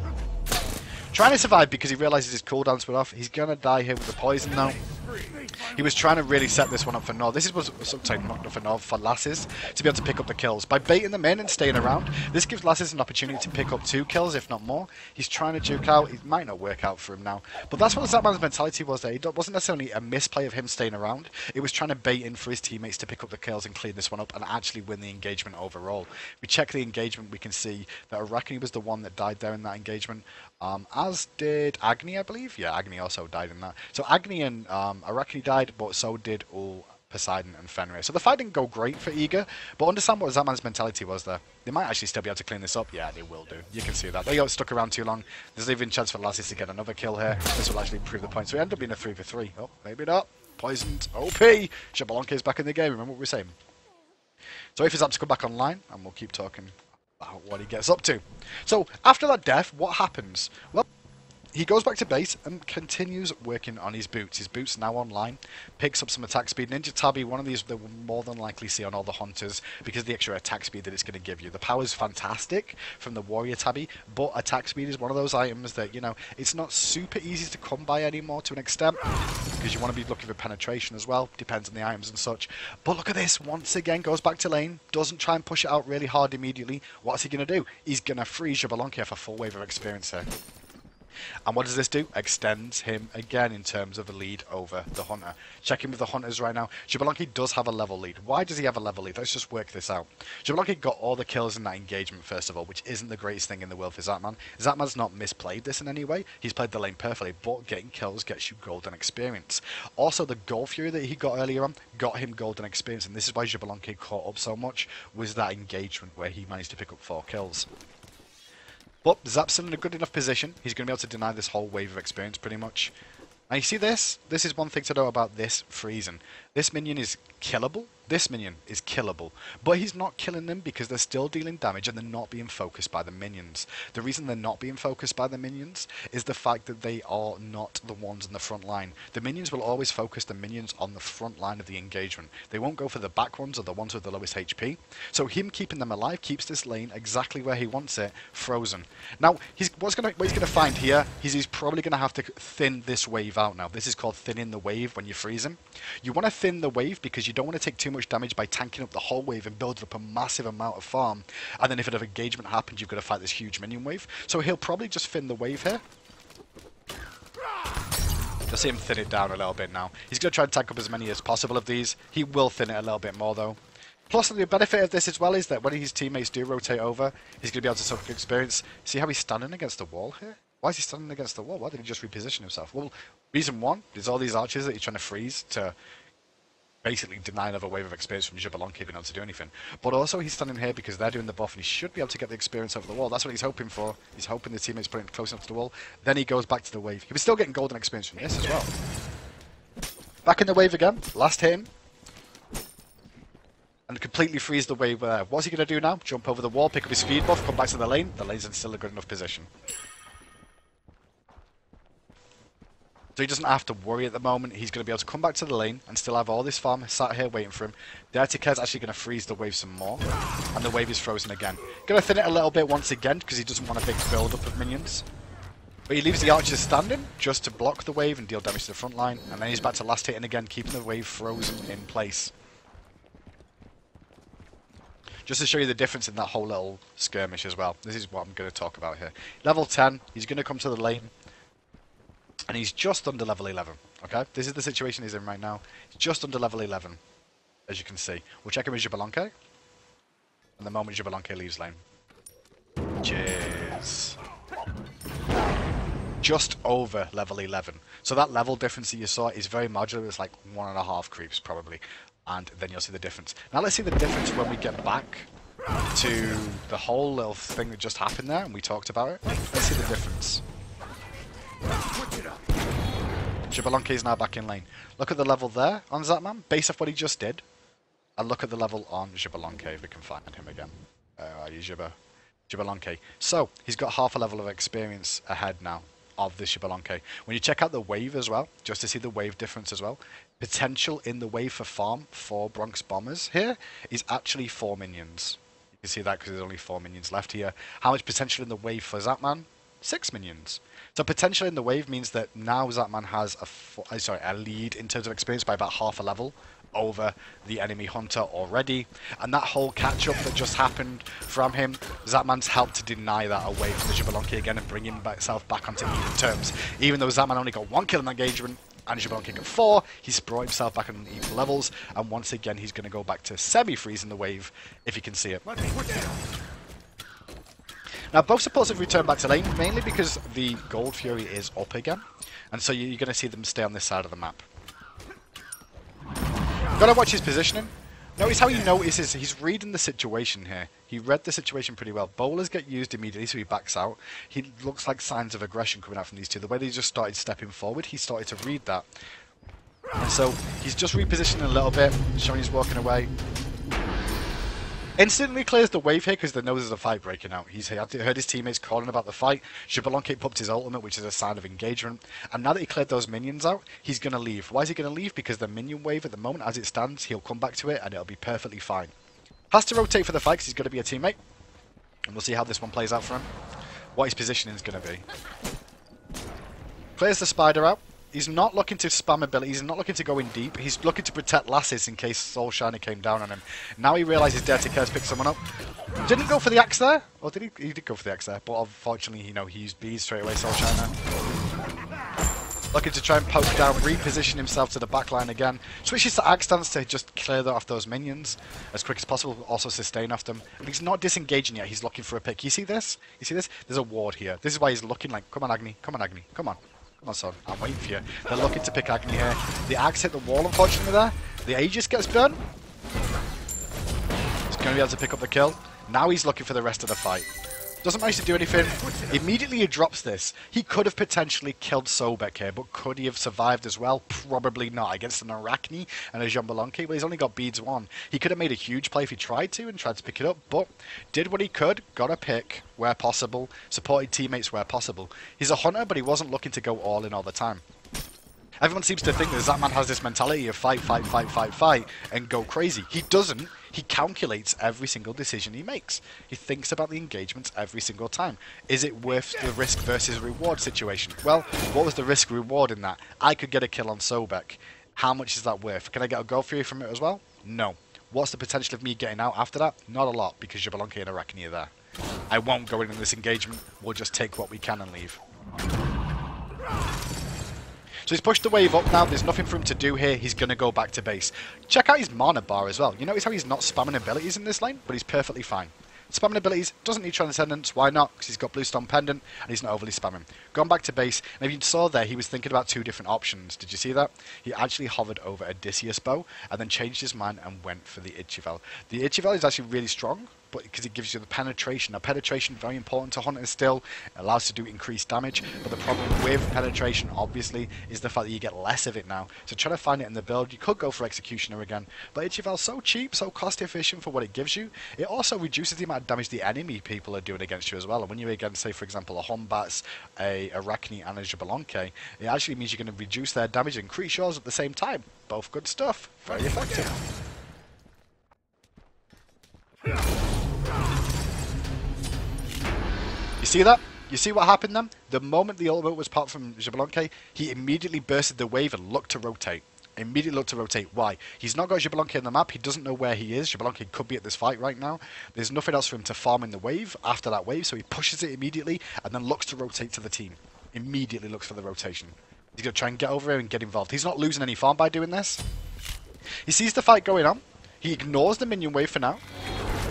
Trying to survive because he realises his cooldowns went off. He's going to die here with the poison now. He was trying to really set this one up for Nord. This was sometimes not for Nord, for Lasses to be able to pick up the kills. By baiting them in and staying around, this gives Lasses an opportunity to pick up 2 kills, if not more. He's trying to juke out. It might not work out for him now. But that's what Zapman's mentality was there. It wasn't necessarily a misplay of him staying around. It was trying to bait in for his teammates to pick up the kills and clean this one up and actually win the engagement overall. If we check the engagement, we can see that Arachne was the one that died there in that engagement. As did Agni, I believe. Yeah, Agni also died in that. So Agni and Arachne died, but so did Ullr, Poseidon and Fenrir. So the fight didn't go great for Eager, but understand what Zapman's mentality was there. They might actually still be able to clean this up. Yeah, they will do. You can see that. They got stuck around too long. There's even a chance for Lasses to get another kill here. This will actually improve the points. So it ended up being a 3-for-3. Oh, maybe not. Poisoned. OP! Xbalanque is back in the game. Remember what we were saying. So if he's up to come back online, and we'll keep talking about what he gets up to. So after that death, what happens? Well, he goes back to base and continues working on his boots. His boots now online, picks up some attack speed. Ninja Tabi, one of these that we'll more than likely see on all the hunters because of the extra attack speed that it's going to give you. The power is fantastic from the warrior Tabi, but attack speed is one of those items that, you know, it's not super easy to come by anymore to an extent because you want to be looking for penetration as well. Depends on the items and such. But look at this. Once again, goes back to lane. Doesn't try and push it out really hard immediately. What's he going to do? He's going to freeze Xbalanque for full wave of experience here. And what does this do? Extends him again in terms of the lead over the hunter. Checking with the hunters right now. Xbalanque does have a level lead. Why does he have a level lead? Let's just work this out. Xbalanque got all the kills in that engagement first of all, which isn't the greatest thing in the world for Zapman. Zapman's not misplayed this in any way. He's played the lane perfectly, but getting kills gets you golden experience. Also, the Gold Fury that he got earlier on got him golden experience, and this is why Xbalanque caught up so much, was that engagement where he managed to pick up 4 kills. But Zap's in a good enough position. He's going to be able to deny this whole wave of experience pretty much. Now you see this? This is one thing to know about this freezing. This minion is killable. This minion is killable. But he's not killing them because they're still dealing damage and they're not being focused by the minions. The reason they're not being focused by the minions is the fact that they are not the ones in the front line. The minions will always focus the minions on the front line of the engagement. They won't go for the back ones or the ones with the lowest HP. So him keeping them alive keeps this lane exactly where he wants it, frozen. Now, what he's gonna find here is he's probably gonna have to thin this wave out now. This is called thinning the wave when you freeze him. You want to thin the wave because you don't want to take too much damage by tanking up the whole wave and building up a massive amount of farm. And then if an engagement happens, you've got to fight this huge minion wave. So he'll probably just thin the wave here. You'll see him thin it down a little bit now. He's going to try and tank up as many as possible of these. He will thin it a little bit more though. Plus, the benefit of this as well is that when his teammates do rotate over, he's going to be able to soak experience. See how he's standing against the wall here? Why is he standing against the wall? Why did he just reposition himself? Well, reason one, there's all these archers that he's trying to freeze to basically deny another wave of experience from Xbalanque being able to do anything. But also he's standing here because they're doing the buff and he should be able to get the experience over the wall. That's what he's hoping for. He's hoping the teammates put him close enough to the wall. Then he goes back to the wave. He was still getting golden experience from this as well. Back in the wave again. Last hit him. And completely freeze the wave there. What's he going to do now? Jump over the wall, pick up his speed buff, come back to the lane. The lane's in still a good enough position. So he doesn't have to worry at the moment. He's going to be able to come back to the lane and still have all this farm sat here waiting for him. The Articair's actually going to freeze the wave some more. And the wave is frozen again. Going to thin it a little bit once again because he doesn't want a big build-up of minions. But he leaves the archers standing just to block the wave and deal damage to the front line. And then he's back to last hitting again, keeping the wave frozen in place. Just to show you the difference in that whole little skirmish as well. This is what I'm going to talk about here. Level 10, he's going to come to the lane. And he's just under level 11, okay? This is the situation he's in right now. He's just under level 11, as you can see. We'll check him with Xbalanque. And the moment Xbalanque leaves lane. Cheers. Just over level 11. So that level difference that you saw is very marginal. It's like 1.5 creeps, probably. And then you'll see the difference. Now let's see the difference when we get back to the whole little thing that just happened there, and we talked about it. Let's see the difference. Xbalanque is now back in lane. Look at the level there on Zapman, based off what he just did. And look at the level on Xbalanque, if we can find him again. Xbalanque. So, he's got half a level of experience ahead now of this Xbalanque. When you check out the wave as well, just to see the wave difference as well, potential in the wave for farm for Bronx Bombers here is actually 4 minions. You can see that because there's only 4 minions left here. How much potential in the wave for Zapman? 6 minions. So potential in the wave means that now Zapman has a lead in terms of experience by about half a level over the enemy hunter already. And that whole catch-up that just happened from him, Zapman's helped to deny that away from the Xbalanque again and bring himself back onto even terms. Even though Zapman only got 1 kill in that engagement and Xbalanque got 4, he's brought himself back on even levels. And once again, he's going to go back to semi-freezing the wave, if you can see it. Now, both supports have returned back to lane, mainly because the Gold Fury is up again. And so you're going to see them stay on this side of the map. Gotta watch his positioning. Notice how he notices he's reading the situation here. He read the situation pretty well. Bowlers get used immediately, so he backs out. He looks like signs of aggression coming out from these two. The way they just started stepping forward, he started to read that. And so he's just repositioning a little bit, showing he's walking away. Instantly clears the wave here because they know there's a fight breaking out. He's heard his teammates calling about the fight. Xbalanque popped his ultimate, which is a sign of engagement. And now that he cleared those minions out, he's going to leave. Why is he going to leave? Because the minion wave at the moment, as it stands, he'll come back to it and it'll be perfectly fine. Has to rotate for the fight because he's going to be a teammate. And we'll see how this one plays out for him. What his positioning is going to be. Clears the spider out. He's not looking to spam abilities, he's not looking to go in deep, he's looking to protect lasses in case Soul Shiner came down on him. Now he realises Dirty Curse picked someone up. Didn't go for the axe there, or did he? He did go for the axe there, but unfortunately, you know, he used bees straight away, Soul Shiner. Looking to try and poke down, reposition himself to the backline again. Switches to axe stance to just clear off those minions as quick as possible, also sustain off them. And he's not disengaging yet, he's looking for a pick. You see this? You see this? There's a ward here. This is why he's looking like, come on Agni, come on Agni, come on. Come on, son. I'm waiting for you. They're looking to pick Agni here. The axe hit the wall, unfortunately, there. The Aegis gets burned. He's going to be able to pick up the kill. Now he's looking for the rest of the fight. Doesn't manage to do anything. Immediately he drops this. He could have potentially killed Sobek here, but could he have survived as well? Probably not. Against an Arachne and a Xbalanque, but he's only got beads 1. He could have made a huge play if he tried to and tried to pick it up, but did what he could, got a pick where possible, supported teammates where possible. He's a hunter, but he wasn't looking to go all in all the time. Everyone seems to think that Zapman has this mentality of fight, fight, fight, fight, fight, and go crazy. He doesn't. He calculates every single decision he makes. He thinks about the engagements every single time. Is it worth the risk versus reward situation? Well, what was the risk reward in that? I could get a kill on Sobek. How much is that worth? Can I get a goal free from it as well? No. What's the potential of me getting out after that? Not a lot, because Xbalanque and Arachne are there. I won't go in this engagement. We'll just take what we can and leave. So he's pushed the wave up now, there's nothing for him to do here, he's going to go back to base. Check out his mana bar as well. You notice how he's not spamming abilities in this lane, but he's perfectly fine. Spamming abilities, doesn't need Transcendence, why not? Because he's got Bluestone Pendant, and he's not overly spamming. Gone back to base, and if you saw there, he was thinking about 2 different options. Did you see that? He actually hovered over Odysseus bow, and then changed his mind and went for the Ichivel. The Ichivel is actually really strong, but because it gives you the penetration. Now, penetration, very important to hunters still. It allows to do increased damage, but the problem with penetration, obviously, is the fact that you get less of it now. So try to find it in the build. You could go for Executioner again, but Ichivel's so cheap, so cost efficient for what it gives you. It also reduces the amount of damage the enemy people are doing against you as well. And when you're against, say, for example, a Humbats, a Arachne, and a Xbalanque, it actually means you're going to reduce their damage and increase yours at the same time. Both good stuff. Very effective. You see that? You see what happened then? The moment the ultimate was popped from Xbalanque, he immediately bursted the wave and looked to rotate. Immediately looked to rotate. Why? He's not got Xbalanque on the map. He doesn't know where he is. Xbalanque could be at this fight right now. There's nothing else for him to farm in the wave after that wave, so he pushes it immediately and then looks to rotate to the team. Immediately looks for the rotation. He's going to try and get over here and get involved. He's not losing any farm by doing this. He sees the fight going on. He ignores the minion wave for now.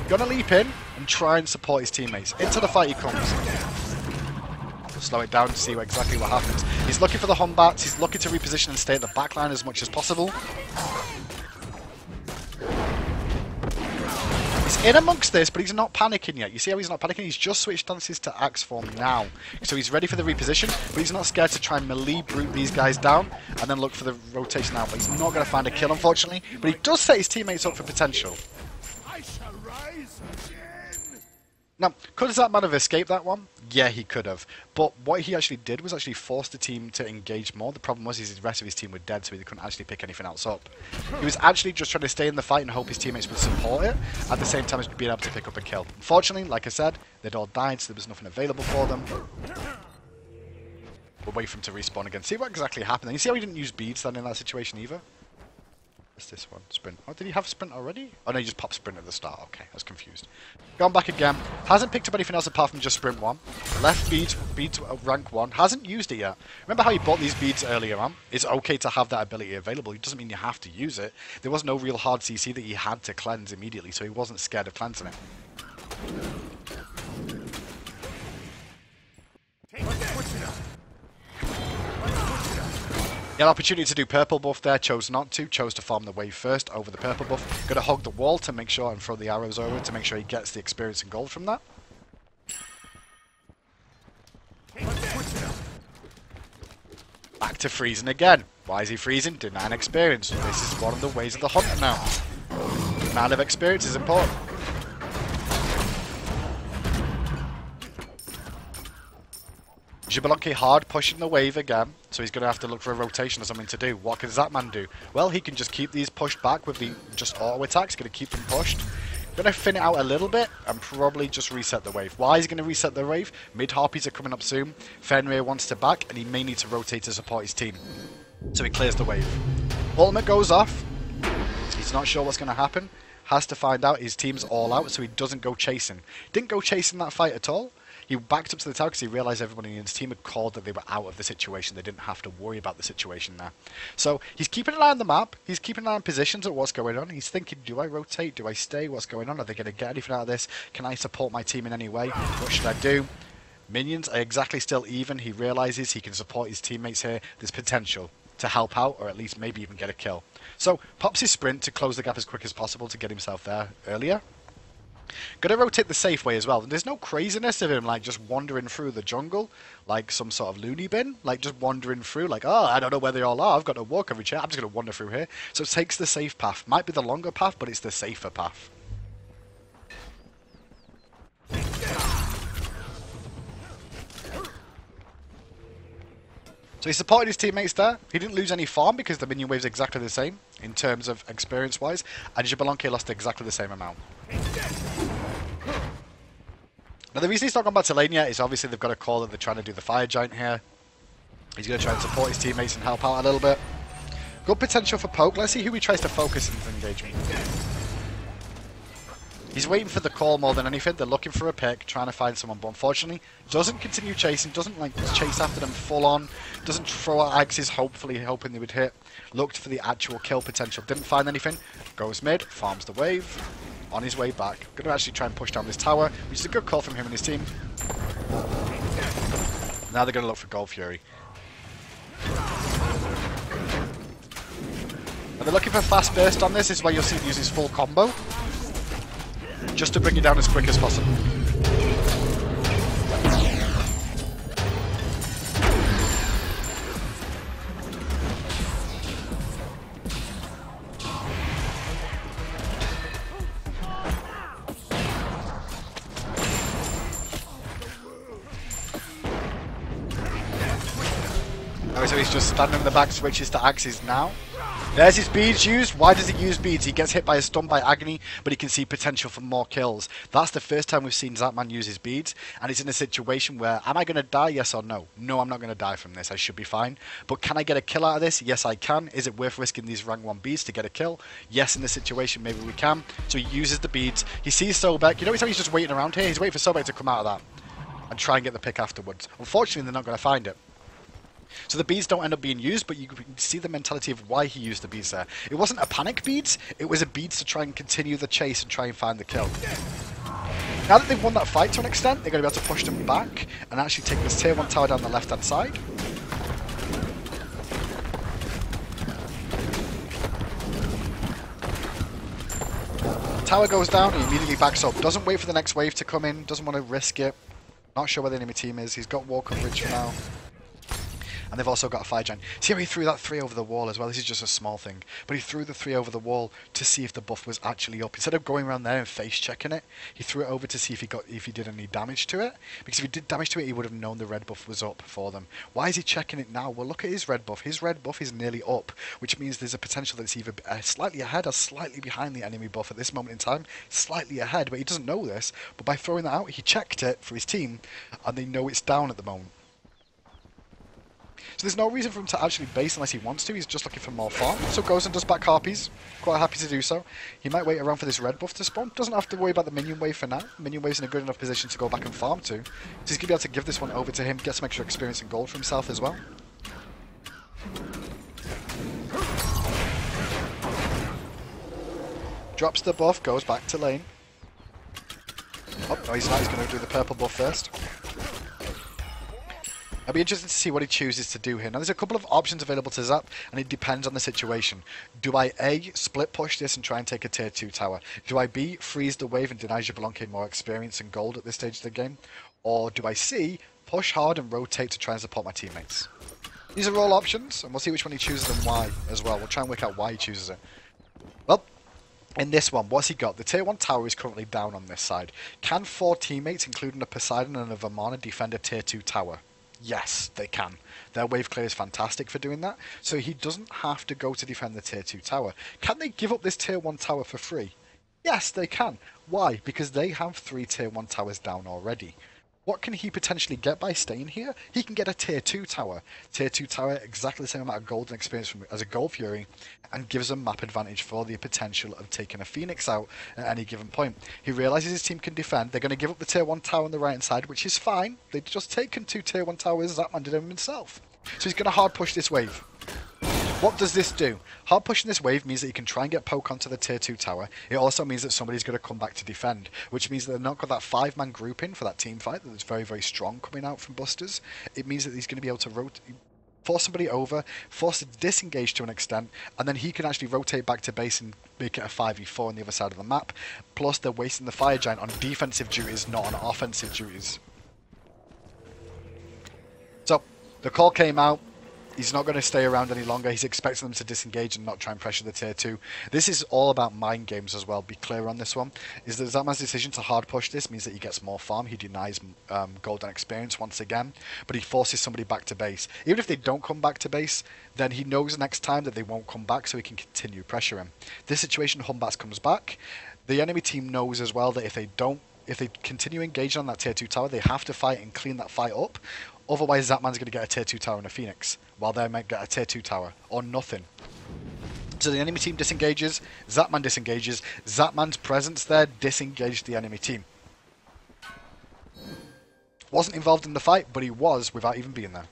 Gonna leap in and try and support his teammates. Into the fight he comes. Slow it down to see exactly what happens. He's looking for the Humbats. He's looking to reposition and stay at the backline as much as possible. He's in amongst this, but he's not panicking yet. You see how he's not panicking? He's just switched stances to axe form now. So he's ready for the reposition, but he's not scared to try and melee brute these guys down and then look for the rotation out. But he's not going to find a kill, unfortunately. But he does set his teammates up for potential. Now, could Zapman have escaped that one? Yeah, he could have. But what he actually did was actually force the team to engage more. The problem was the rest of his team were dead, so he couldn't actually pick anything else up. He was actually just trying to stay in the fight and hope his teammates would support it, at the same time as being able to pick up a kill. Unfortunately, like I said, they'd all died, so there was nothing available for them. We'll wait for him to respawn again. See what exactly happened. And you see how he didn't use beads then in that situation either? What's this one? Sprint. Oh, did he have sprint already? Oh no, he just popped sprint at the start. Okay, I was confused. Gone back again. Hasn't picked up anything else apart from just sprint 1. Left beads rank 1. Hasn't used it yet. Remember how he bought these beads earlier on? It's okay to have that ability available. It doesn't mean you have to use it. There was no real hard CC that he had to cleanse immediately, so he wasn't scared of cleansing it. He had an opportunity to do purple buff there, chose not to, chose to farm the wave first over the purple buff. Gonna hug the wall to make sure and throw the arrows over to make sure he gets the experience and gold from that. Back to freezing again. Why is he freezing? Denying experience. This is one of the ways of the hunter now. The amount of experience is important. Xbalanque hard pushing the wave again, so he's going to have to look for a rotation or something to do. What can Zapman do? Well, he can just keep these pushed back with the just auto attacks, going to keep them pushed. Going to thin it out a little bit and probably just reset the wave. Why is he going to reset the wave? Mid-harpies are coming up soon. Fenrir wants to back, and he may need to rotate to support his team. So he clears the wave. Ultimate goes off. He's not sure what's going to happen. Has to find out. His team's all out, so he doesn't go chasing. Didn't go chasing that fight at all. He backed up to the tower because he realised everybody in his team had called that they were out of the situation. They didn't have to worry about the situation there. So he's keeping an eye on the map. He's keeping an eye on positions of what's going on. He's thinking, do I rotate? Do I stay? What's going on? Are they going to get anything out of this? Can I support my team in any way? What should I do? Minions are exactly still even. He realises he can support his teammates here. There's potential to help out, or at least maybe even get a kill. So pops his sprint to close the gap as quick as possible to get himself there earlier. Gonna rotate the safe way as well. There's no craziness of him like just wandering through the jungle like some sort of loony bin, like just wandering through like, oh, I don't know where they all are, I've got to walk every chair, I'm just gonna wander through here. So it takes the safe path. Might be the longer path, but it's the safer path. So he supported his teammates there. He didn't lose any farm because the minion wave's exactly the same in terms of experience-wise, and Xbalanque lost exactly the same amount. Now the reason he's not gone back to lane yet is obviously they've got a call that they're trying to do the fire giant here. He's going to try and support his teammates and help out a little bit. Good potential for poke. Let's see who he tries to focus in his engagement. He's waiting for the call more than anything. They're looking for a pick, trying to find someone, but unfortunately doesn't continue chasing, doesn't like chase after them full on, doesn't throw out axes, hopefully hoping they would hit. Looked for the actual kill potential, didn't find anything. Goes mid, farms the wave, on his way back. Going to actually try and push down this tower, which is a good call from him and his team. Now they're going to look for Gold Fury. And they're looking for fast burst on this. This is where you'll see him use his full combo, just to bring you down as quick as possible. Oh, so he's just standing in the back, switches to axes now. There's his beads used. Why does he use beads? He gets hit by a stun by Agony, but he can see potential for more kills. That's the first time we've seen Zapman use his beads, and it's in a situation where, am I going to die, yes or no? No, I'm not going to die from this. I should be fine. But can I get a kill out of this? Yes, I can. Is it worth risking these rank 1 beads to get a kill? Yes, in this situation, maybe we can. So he uses the beads. He sees Sobek. You notice how he's just waiting around here? He's waiting for Sobek to come out of that and try and get the pick afterwards. Unfortunately, they're not going to find it. So the beads don't end up being used, but you can see the mentality of why he used the beads there. It wasn't a panic beads, it was a beads to try and continue the chase and try and find the kill. Now that they've won that fight to an extent, they're going to be able to push them back and actually take this tier 1 tower down the left hand side. Tower goes down, he immediately backs up. Doesn't wait for the next wave to come in, doesn't want to risk it. Not sure where the enemy team is, he's got wall coverage for now. And they've also got a fire giant. See how he threw that 3 over the wall as well? This is just a small thing. But he threw the 3 over the wall to see if the buff was actually up. Instead of going around there and face checking it, he threw it over to see if he did any damage to it. Because if he did damage to it, he would have known the red buff was up for them. Why is he checking it now? Well, look at his red buff. His red buff is nearly up, which means there's a potential that it's either slightly ahead or slightly behind the enemy buff at this moment in time. Slightly ahead, but he doesn't know this. But by throwing that out, he checked it for his team, and they know it's down at the moment. So there's no reason for him to actually base unless he wants to. He's just looking for more farm. So goes and does back harpies. Quite happy to do so. He might wait around for this red buff to spawn. Doesn't have to worry about the minion wave for now. Minion wave's in a good enough position to go back and farm to. So he's going to be able to give this one over to him. Get some extra experience and gold for himself as well. Drops the buff. Goes back to lane. Oh, no he's not. He's going to do the purple buff first. I'll be interested to see what he chooses to do here. Now there's a couple of options available to Zap, and it depends on the situation. Do I A, split push this and try and take a tier 2 tower? Do I B, freeze the wave and deny Xbalanque more experience and gold at this stage of the game? Or do I C, push hard and rotate to try and support my teammates? These are all options, and we'll see which one he chooses and why as well. We'll try and work out why he chooses it. Well, in this one, what's he got? The tier 1 tower is currently down on this side. Can 4 teammates, including a Poseidon and a Vamana, defend a tier 2 tower? Yes, they can. Their wave clear is fantastic for doing that, so he doesn't have to go to defend the tier 2 tower. Can they give up this tier 1 tower for free? Yes, they can. Why? Because they have 3 tier 1 towers down already. What can he potentially get by staying here? He can get a tier 2 tower. Tier 2 tower, exactly the same amount of gold and experience as a Gold Fury, and gives a map advantage for the potential of taking a Phoenix out at any given point. He realises his team can defend. They're going to give up the tier 1 tower on the right hand side, which is fine. They've just taken 2 tier 1 towers. Zapman did them himself. So he's going to hard push this wave. What does this do? Hard pushing this wave means that you can try and get poke onto the tier 2 tower. It also means that somebody's going to come back to defend, which means that they've not got that 5-man grouping for that team fight that's very, very strong coming out from Busters. It means that he's going to be able to force somebody over, force it to disengage to an extent, and then he can actually rotate back to base and make it a 5v4 on the other side of the map. Plus, they're wasting the Fire Giant on defensive duties, not on offensive duties. So, the call came out. He's not going to stay around any longer. He's expecting them to disengage and not try and pressure the tier 2. This is all about mind games as well. Be clear on this one. Is that Zapman's decision to hard push this means that he gets more farm. He denies gold and experience once again, but he forces somebody back to base. Even if they don't come back to base, then he knows next time that they won't come back, so he can continue pressuring. This situation, Humbats comes back. The enemy team knows as well that if they continue engaging on that tier 2 tower, they have to fight and clean that fight up. Otherwise, Zapman's going to get a tier 2 tower and a Phoenix, while they might get a tier 2 tower, or nothing. So the enemy team disengages, Zapman disengages, Zapman's presence there disengaged the enemy team. Wasn't involved in the fight, but he was without even being there.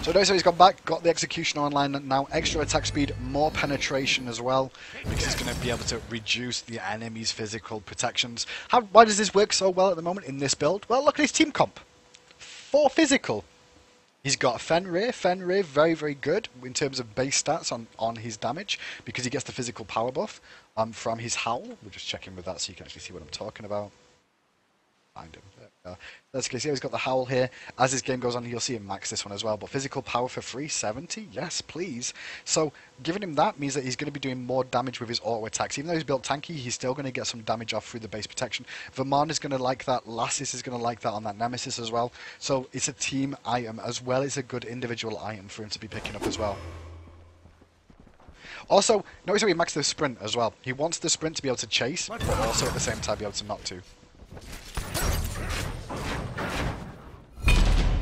So notice how he's gone back, got the Executioner online, now extra attack speed, more penetration as well, because he's going to be able to reduce the enemy's physical protections. Why does this work so well at the moment in this build? Well, look at his team comp. 4 physical. He's got Fenrir, very, very good in terms of base stats on his damage, because he gets the physical power buff from his Howl. We'll just check in with that so you can actually see what I'm talking about. Find him. Let's see how he's got the Howl here. As this game goes on, you'll see him max this one as well. But physical power for free, 70? Yes, please. So giving him that means that he's going to be doing more damage with his auto attacks. Even though he's built tanky, he's still going to get some damage off through the base protection. Verman is going to like that. Lassus is going to like that on that Nemesis as well. So it's a team item as well as a good individual item for him to be picking up as well. Also, notice how he maxed the sprint as well. He wants the sprint to be able to chase, but also at the same time be able to not to.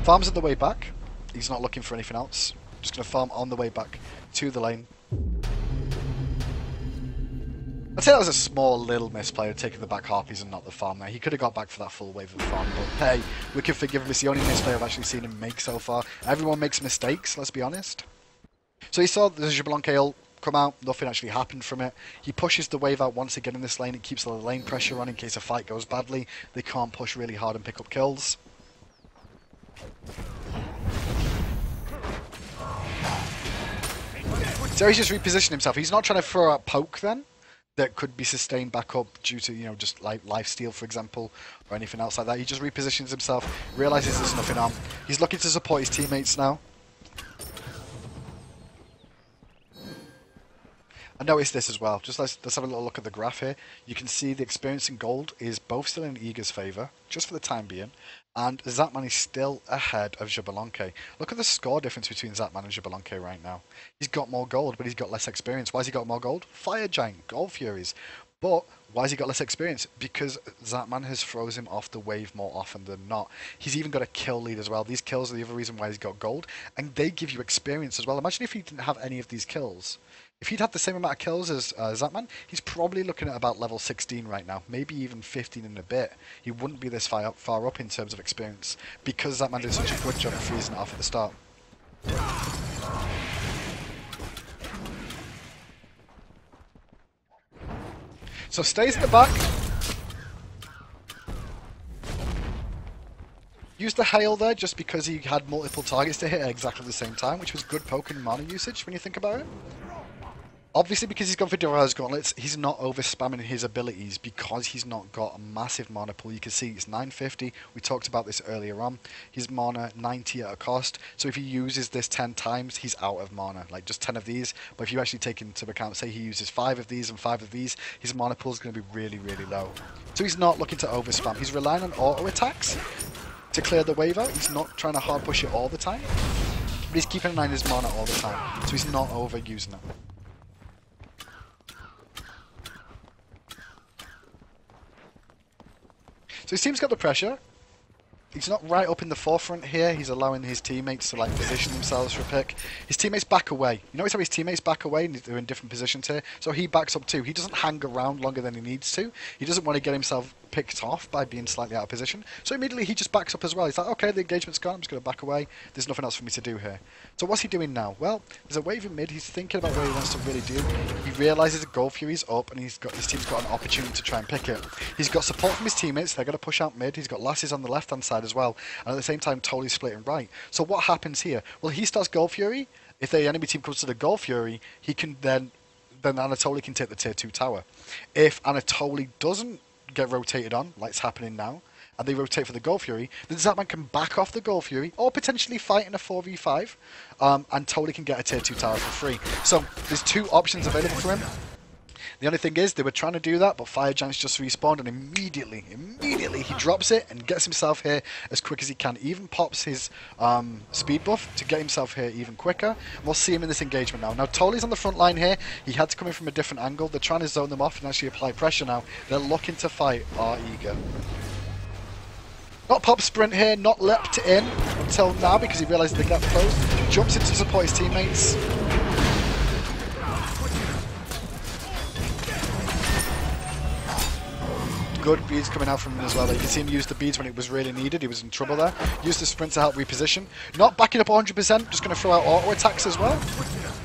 Farms on the way back. He's not looking for anything else. Just going to farm on the way back to the lane. I'd say that was a small little misplay of taking the back harpies and not the farm there. He could have got back for that full wave of farm, but hey, we can forgive him. It's the only misplay I've actually seen him make so far. Everyone makes mistakes, let's be honest. So he saw the Zapman ult come out, nothing actually happened from it. He pushes the wave out once again in this lane. It keeps the lane pressure on in case a fight goes badly. They can't push really hard and pick up kills. So he's just repositioned himself. He's not trying to throw out poke then that could be sustained back up due to, you know, just like lifesteal, for example, or anything else like that. He just repositions himself, realizes there's nothing on. He's looking to support his teammates now. And notice this as well. Just let's have a little look at the graph here. You can see the experience in gold is both still in Eager's favour, just for the time being, and Zapman is still ahead of Xbalanque. Look at the score difference between Zapman and Xbalanque right now. He's got more gold, but he's got less experience. Why has he got more gold? Fire Giant, Gold Furies. But why has he got less experience? Because Zapman has frozen him off the wave more often than not. He's even got a kill lead as well. These kills are the other reason why he's got gold, and they give you experience as well. Imagine if he didn't have any of these kills. If he'd had the same amount of kills as Zapman, he's probably looking at about level 16 right now, maybe even 15 in a bit. He wouldn't be this far up in terms of experience, because Zapman did such a good job of freezing it off at the start. So stays at the back. Used the hail there just because he had multiple targets to hit at exactly the same time, which was good poke and mana usage when you think about it. Obviously, because he's gone for Devour's Gauntlets, he's not over spamming his abilities because he's not got a massive mana pool. You can see it's 950. We talked about this earlier on. His mana 90 at a cost. So if he uses this 10 times, he's out of mana. Like just 10 of these. But if you actually take into account, say he uses 5 of these and 5 of these, his mana pool is going to be really, really low. So he's not looking to over spam. He's relying on auto attacks to clear the wave out. He's not trying to hard push it all the time. But he's keeping an eye on his mana all the time. So he's not overusing it. So his team's got the pressure. He's not right up in the forefront here. He's allowing his teammates to like position themselves for a pick. His teammates back away. You notice how his teammates back away and they're in different positions here. So he backs up too. He doesn't hang around longer than he needs to. He doesn't want to get himself picked off by being slightly out of position. So immediately he just backs up as well. He's like, okay, the engagement's gone. I'm just going to back away. There's nothing else for me to do here. So what's he doing now? Well, there's a wave in mid. He's thinking about what he wants to really do. He realises the Gold Fury's up and his team's got an opportunity to try and pick it. He's got support from his teammates. They're going to push out mid. He's got Lasses on the left-hand side as well. And at the same time, totally splitting right. So what happens here? Well, he starts Gold Fury. If the enemy team comes to the Gold Fury, he can then Anatoly can take the tier 2 tower. If Anatoly doesn't get rotated on, like it's happening now, and they rotate for the Gold Fury, then Zapman can back off the Gold Fury, or potentially fight in a 4v5, and Toly can get a tier 2 tower for free. So there's 2 options available for him. The only thing is, they were trying to do that, but Fire Giants just respawned, and immediately he drops it and gets himself here as quick as he can. He even pops his speed buff to get himself here even quicker. And we'll see him in this engagement now. Now, Toly's on the front line here. He had to come in from a different angle. They're trying to zone them off and actually apply pressure now. They're looking to fight our eager. Not pop sprint here, not leapt in until now because he realises the gap closed. Jumps in to support his teammates. Good beads coming out from him as well. You can see him use the beads when it was really needed. He was in trouble there. Used the sprint to help reposition. Not backing up 100%, just going to throw out auto attacks as well.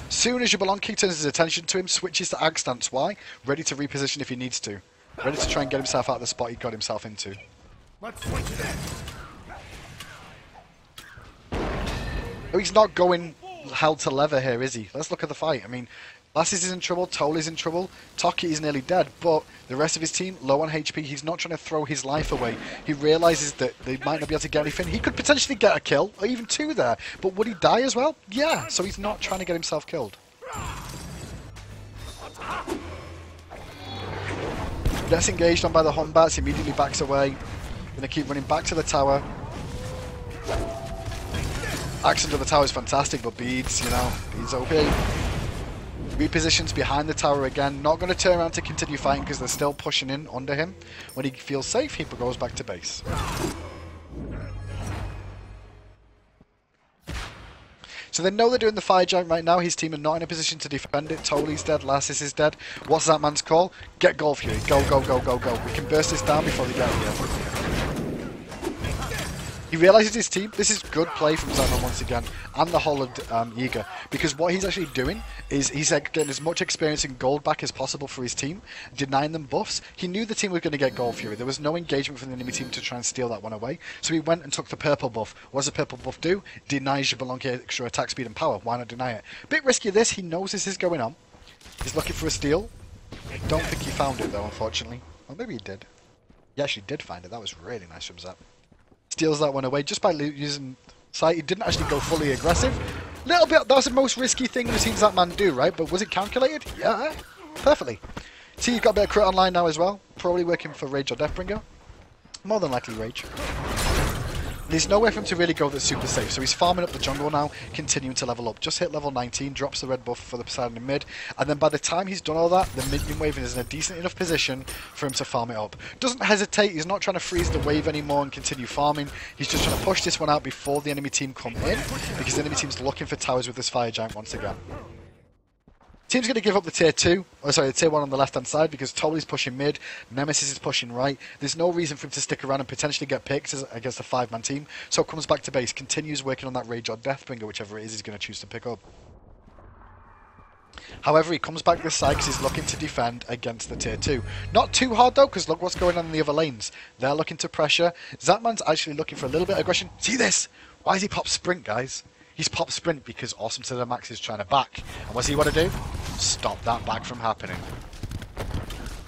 Soon as Jablonki turns his attention to him, switches to Ag stance Y, ready to reposition if he needs to. Ready to try and get himself out of the spot he got himself into. Let's switch it in. Oh, he's not going hell to leather here, is he? Let's look at the fight. I mean, Lasses is in trouble, Toly's in trouble, Toki is nearly dead, but the rest of his team, low on HP, he's not trying to throw his life away. He realises that they might not be able to get anything. He could potentially get a kill, or even 2 there, but would he die as well? Yeah, so he's not trying to get himself killed. Gets engaged on by the Humbats, immediately backs away. Gonna keep running back to the tower. Axe under the tower is fantastic, but beads, you know, beads OP. Repositions behind the tower again. Not going to turn around to continue fighting because they're still pushing in under him. When he feels safe, he goes back to base. So they know they're doing the Fire Giant right now. His team are not in a position to defend it. Toly's dead. Lasses is dead. What's that man's call? Get Gold Fury. Go, go, go, go, go. We can burst this down before they get here. He realises his team. This is good play from Zapman once again, and the whole of Eager, because what he's actually doing is he's getting as much experience in gold back as possible for his team, denying them buffs. He knew the team was going to get Gold Fury. There was no engagement from the enemy team to try and steal that one away, so he went and took the purple buff. What does the purple buff do? Denies Jablonki extra attack speed and power. Why not deny it? Bit risky this. He knows this is going on. He's looking for a steal. I don't think he found it though, unfortunately. Or maybe he did. He actually did find it. That was really nice from Zap. Steals that one away just by using sight. He didn't actually go fully aggressive. Little bit, that was the most risky thing we've seen that man do, right? But was it calculated? Yeah, perfectly. See, you've got a bit of crit online now as well. Probably working for Rage or Deathbringer. More than likely Rage. There's nowhere for him to really go that's super safe, so he's farming up the jungle now, continuing to level up. Just hit level 19, drops the red buff for the side in mid, and then by the time he's done all that, the minion wave is in a decent enough position for him to farm it up. Doesn't hesitate, he's not trying to freeze the wave anymore and continue farming, he's just trying to push this one out before the enemy team come in, because the enemy team's looking for towers with this Fire Giant once again. Team's going to give up the tier 2, or sorry, the tier 1 on the left hand side because Toly's pushing mid, Nemesis is pushing right. There's no reason for him to stick around and potentially get picked against a 5-man team. So comes back to base, continues working on that Rage or Deathbringer, whichever it is he's going to choose to pick up. However, he comes back this side because he's looking to defend against the tier 2. Not too hard though, because look what's going on in the other lanes. They're looking to pressure. Zapman's actually looking for a little bit of aggression. See this? Why has he popped sprint, guys? He's popped sprint because Awesome to the Max is trying to back. And what's he want to do? Stop that back from happening.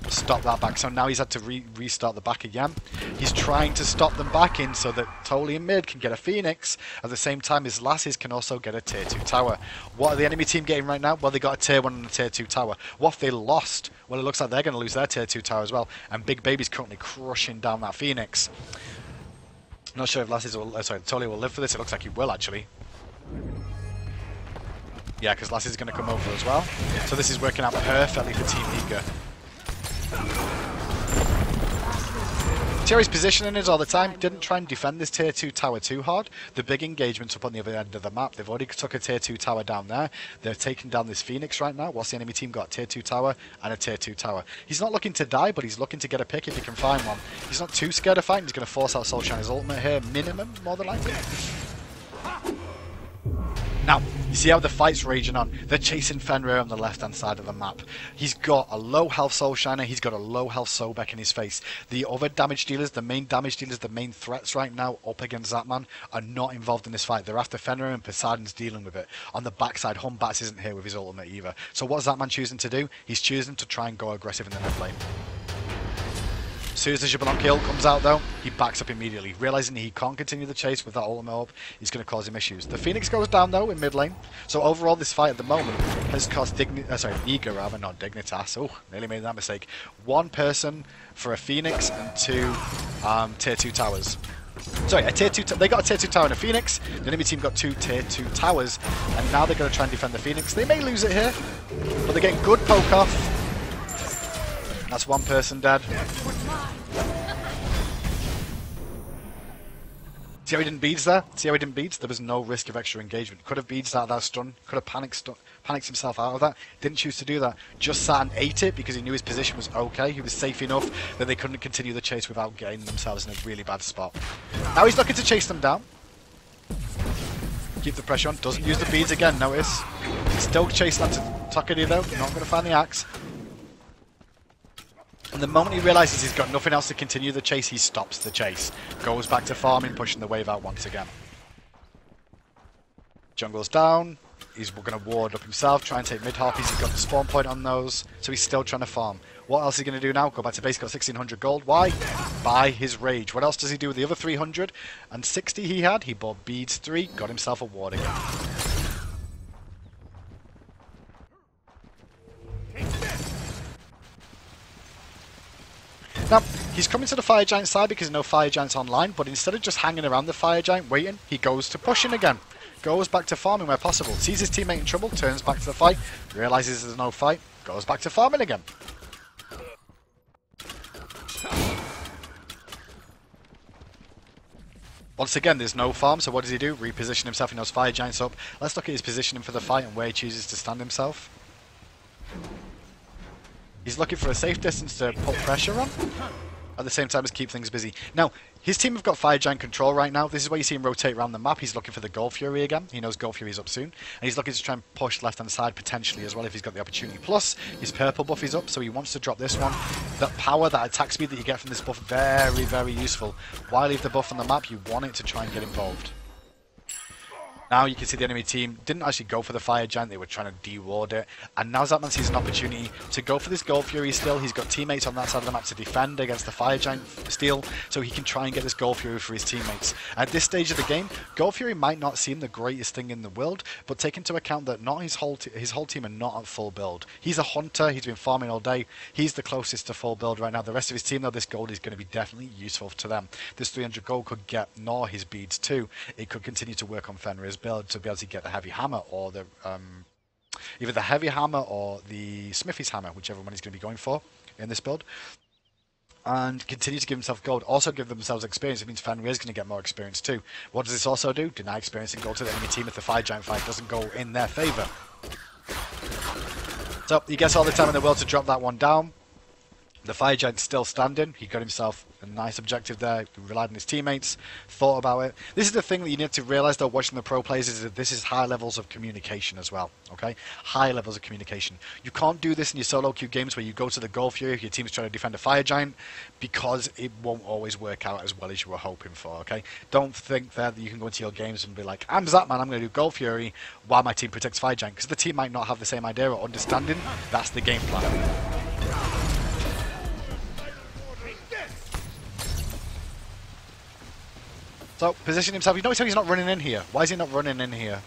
Stop that back. So now he's had to restart the back again. He's trying to stop them back in so that Tolly and mid can get a Phoenix. At the same time, his lasses can also get a tier 2 tower. What are the enemy team getting right now? Well, they got a tier 1 and a tier 2 tower. What if they lost? Well, it looks like they're going to lose their tier 2 tower as well. And Big Baby's currently crushing down that Phoenix. Not sure if lasses will, Tolly will live for this. It looks like he will, actually. Yeah, because Lassie is going to come over as well. So this is working out perfectly for Team Eager. See how he's positioning us all the time? Didn't try and defend this tier 2 tower too hard. The big engagement's up on the other end of the map. They've already took a tier 2 tower down there. They're taking down this Phoenix right now, whilst the enemy team got a tier 2 tower and a tier 2 tower. He's not looking to die, but he's looking to get a pick if he can find one. He's not too scared of fighting. He's going to force out Soulshiner's ultimate here, minimum, more than likely. Now, you see how the fight's raging on. They're chasing Fenrir on the left-hand side of the map. He's got a low-health Soulshiner. He's got a low-health Sobek in his face. The other damage dealers, the main damage dealers, the main threats right now up against Zapman are not involved in this fight. They're after Fenrir and Poseidon's dealing with it. On the backside, Humbats isn't here with his ultimate either. So what's Zapman choosing to do? He's choosing to try and go aggressive in the mid lane. As soon as the Zapman kill comes out though, he backs up immediately. Realising he can't continue the chase with that ultimate orb, he's going to cause him issues. The Phoenix goes down though in mid lane. So overall this fight at the moment has cost Eager rather, not Dignitas. Oh, nearly made that mistake. One person for a Phoenix and two tier 2 towers. Sorry, a tier 2 they got a tier 2 tower and a Phoenix. The enemy team got 2 tier 2 towers. And now they're going to try and defend the Phoenix. They may lose it here, but they're getting good poke off. That's one person dead. See how he didn't beads there? See how he didn't beads? There was no risk of extra engagement. Could have beads out of that stun. Could have panicked himself out of that. Didn't choose to do that. Just sat and ate it because he knew his position was okay. He was safe enough that they couldn't continue the chase without getting themselves in a really bad spot. Now he's looking to chase them down. Keep the pressure on. Doesn't use the beads again, notice. Still chasing that to Takadi though. Not going to find the axe. And the moment he realises he's got nothing else to continue the chase, he stops the chase. Goes back to farming, pushing the wave out once again. Jungle's down. He's going to ward up himself, try and take mid-harpies. He's got the spawn point on those, so he's still trying to farm. What else is he going to do now? Go back to base, got 1600 gold. Why? Buy his rage. What else does he do with the other 360 he had? He bought beads 3, got himself a ward again. Now, he's coming to the Fire Giant side because no Fire Giant's online, but instead of just hanging around the Fire Giant waiting, he goes to pushing again. Goes back to farming where possible. Sees his teammate in trouble, turns back to the fight, realises there's no fight, goes back to farming again. Once again, there's no farm, so what does he do? Reposition himself in those Fire Giants up. Let's look at his positioning for the fight and where he chooses to stand himself. He's looking for a safe distance to put pressure on, at the same time as keep things busy. Now, his team have got Fire Giant control right now. This is where you see him rotate around the map. He's looking for the Gold Fury again. He knows Gold Fury's up soon. And he's looking to try and push left-hand side potentially as well if he's got the opportunity. Plus, his purple buff is up, so he wants to drop this one. That power, that attack speed that you get from this buff, very, very useful. Why leave the buff on the map? You want it to try and get involved. Now you can see the enemy team didn't actually go for the Fire Giant, they were trying to de-ward it. And now Zapman sees an opportunity to go for this Gold Fury still. He's got teammates on that side of the map to defend against the Fire Giant steal, so he can try and get this Gold Fury for his teammates. At this stage of the game, Gold Fury might not seem the greatest thing in the world, but take into account that not his whole team are not at full build. He's a hunter, he's been farming all day, he's the closest to full build right now. The rest of his team though, this gold is going to be definitely useful to them. This 300 gold could get Gnaw his beads too. It could continue to work on Fenrir's build to be able to get the heavy hammer or the either the heavy hammer or the Smithy's hammer, whichever one he's going to be going for in this build, and continue to give himself gold. Also give themselves experience. It means Fenrir is going to get more experience too. What does this also do? Deny experience and gold to the enemy team if the Fire Giant fight doesn't go in their favour. So he gets all the time in the world to drop that one down. The Fire Giant's still standing. He got himself a nice objective there. He relied on his teammates, thought about it. This is the thing that you need to realise though watching the pro players is that this is high levels of communication as well. Okay? High levels of communication. You can't do this in your solo queue games where you go to the goal fury if your team's trying to defend a Fire Giant because it won't always work out as well as you were hoping for. Okay? Don't think that you can go into your games and be like, I'm Zapman, I'm going to do goal fury while my team protects Fire Giant, because the team might not have the same idea or understanding. That's the game plan. So, position himself. You notice how he's not running in here. Why is he not running in here?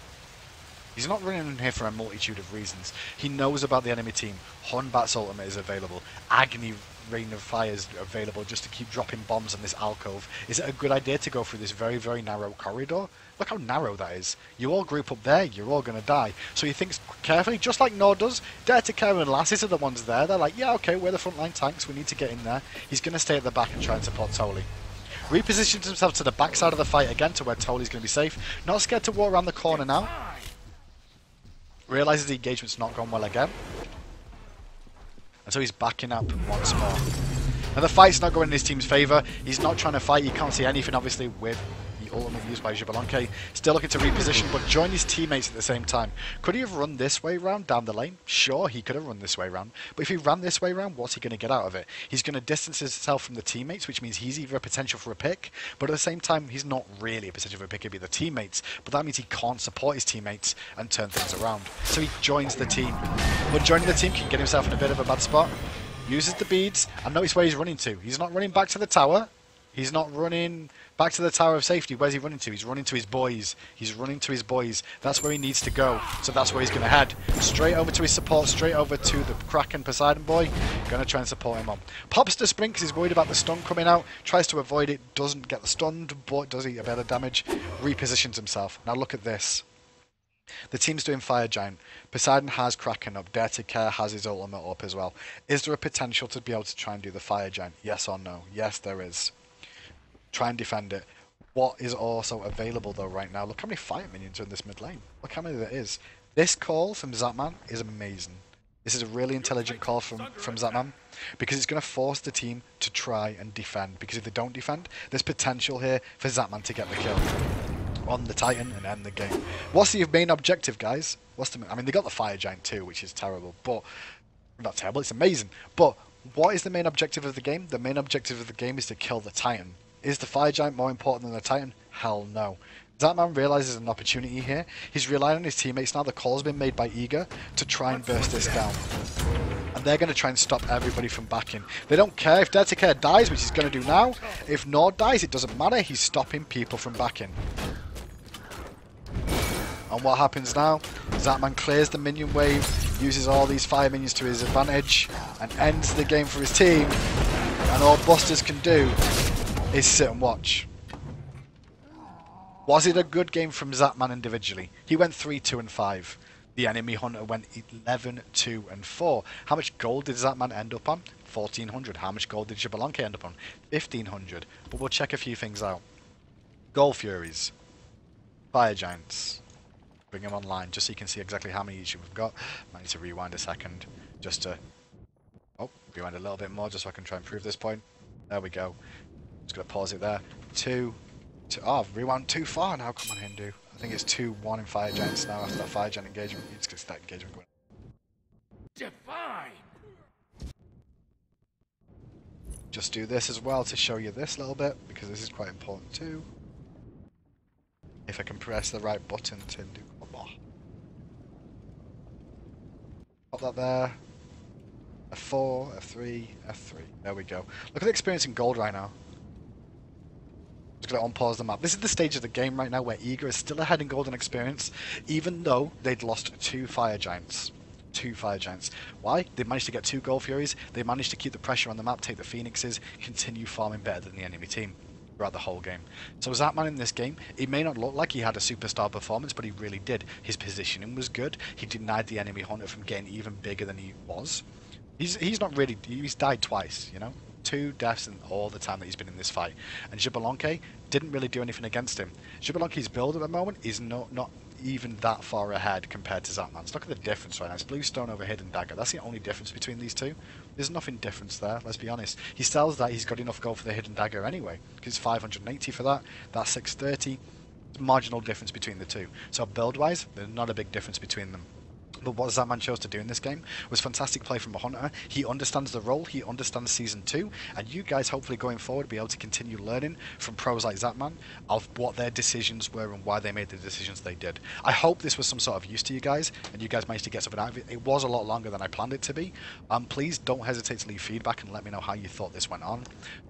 He's not running in here for a multitude of reasons. He knows about the enemy team. Hornbat's ultimate is available. Agony Rain of Fire is available just to keep dropping bombs on this alcove. Is it a good idea to go through this very, very narrow corridor? Look how narrow that is. You all group up there, you're all going to die. So he thinks carefully, just like Nord does. Dare to Care and Lasses are the ones there. They're like, yeah, okay, we're the frontline tanks. We need to get in there. He's going to stay at the back and try and support Tolly. Repositions himself to the backside of the fight again to where Tolly's going to be safe. Not scared to walk around the corner now. Realises the engagement's not gone well again. And so he's backing up once more. Now the fight's not going in his team's favour. He's not trying to fight. You can't see anything obviously with the ultimate used by Xbalanque. Still looking to reposition but join his teammates at the same time. Could he have run this way round down the lane? Sure, he could have run this way round. But if he ran this way round, what's he going to get out of it? He's going to distance himself from the teammates, which means he's either a potential for a pick, but at the same time he's not really a potential for a pick. It'd be the teammates, but that means he can't support his teammates and turn things around. So he joins the team. But joining the team can get himself in a bit of a bad spot. Uses the beads, and notice where he's running to. He's not running back to the tower. He's not running back to the Tower of Safety. Where's he running to? He's running to his boys. He's running to his boys. That's where he needs to go. So that's where he's going to head. Straight over to his support. Straight over to the Kraken Poseidon boy. Going to try and support him on. Pops the sprint because he's worried about the stun coming out. Tries to avoid it. Doesn't get the stunned, but does eat a bit of damage. Repositions himself. Now look at this. The team's doing Fire Giant. Poseidon has Kraken up. Dare to Care has his ultimate up as well. Is there a potential to be able to try and do the Fire Giant? Yes or no? Yes, there is. Try and defend it. What is also available though right now? Look how many fire minions are in this mid lane. Look how many there is. This call from Zapman is amazing. This is a really intelligent call from Zapman, because it's going to force the team to try and defend. Because if they don't defend, there's potential here for Zapman to get the kill on the Titan and end the game. What's the main objective, guys? I mean, they got the Fire Giant too, which is terrible, but not terrible, it's amazing. But what is the main objective of the game? The main objective of the game is to kill the Titan. Is the Fire Giant more important than the Titan? Hell no. Zapman realises an opportunity here. He's relying on his teammates now. The call's been made by Eager to try and burst this down. And they're going to try and stop everybody from backing. They don't care if Dare to Care dies, which he's going to do now. If Nord dies, it doesn't matter. He's stopping people from backing. And what happens now? Zapman clears the minion wave, uses all these fire minions to his advantage, and ends the game for his team. And all Busters can do is sit and watch. Was it a good game from Zapman individually? He went 3, 2 and 5. The enemy hunter went 11, 2 and 4. How much gold did Zapman end up on? 1400. How much gold did Xbalanque end up on? 1500. But we'll check a few things out. Gold Furies. Fire Giants. Bring them online just so you can see exactly how many each we've got. Might need to rewind a second just to... Oh, rewind a little bit more just so I can try and prove this point. There we go. Just going to pause it there. 2. Oh, I've rewound too far now. Come on, Hindu. I think it's 2-1 in Fire Giants now after that Fire Giant engagement. You just get that engagement going. Define. Just do this as well to show you this little bit, because this is quite important too. If I can press the right button to do... Pop that there. F4, F3, F3. There we go. Look at the experience in gold right now. Just going to unpause the map. This is the stage of the game right now where Eager is still ahead in golden experience, even though they'd lost 2 Fire Giants. 2 Fire Giants. Why? They managed to get 2 Gold Furies. They managed to keep the pressure on the map, take the Phoenixes, continue farming better than the enemy team throughout the whole game. So Zapman in this game, it may not look like he had a superstar performance, but he really did. His positioning was good. He denied the enemy hunter from getting even bigger than he was. He's not really... He's died twice, you know? 2 deaths in all the time that he's been in this fight. And Xbalanque didn't really do anything against him. Xbalanque's build at the moment is not even that far ahead compared to Zapman's. Look at the difference right now. It's Bluestone over Hidden Dagger. That's the only difference between these two. There's nothing difference there, let's be honest. He sells that, he's got enough gold for the Hidden Dagger anyway, because it's 580 for that. That's 630. Marginal difference between the two. So build-wise, there's not a big difference between them. But what Zapman chose to do in this game was fantastic play from a hunter. He understands the role, he understands Season 2, and you guys hopefully going forward be able to continue learning from pros like Zapman of what their decisions were and why they made the decisions they did. I hope this was some sort of use to you guys, and you guys managed to get something out of it. It was a lot longer than I planned it to be. Please don't hesitate to leave feedback and let me know how you thought this went on.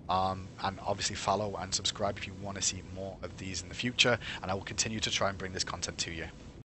And obviously follow and subscribe if you want to see more of these in the future, and I will continue to try and bring this content to you.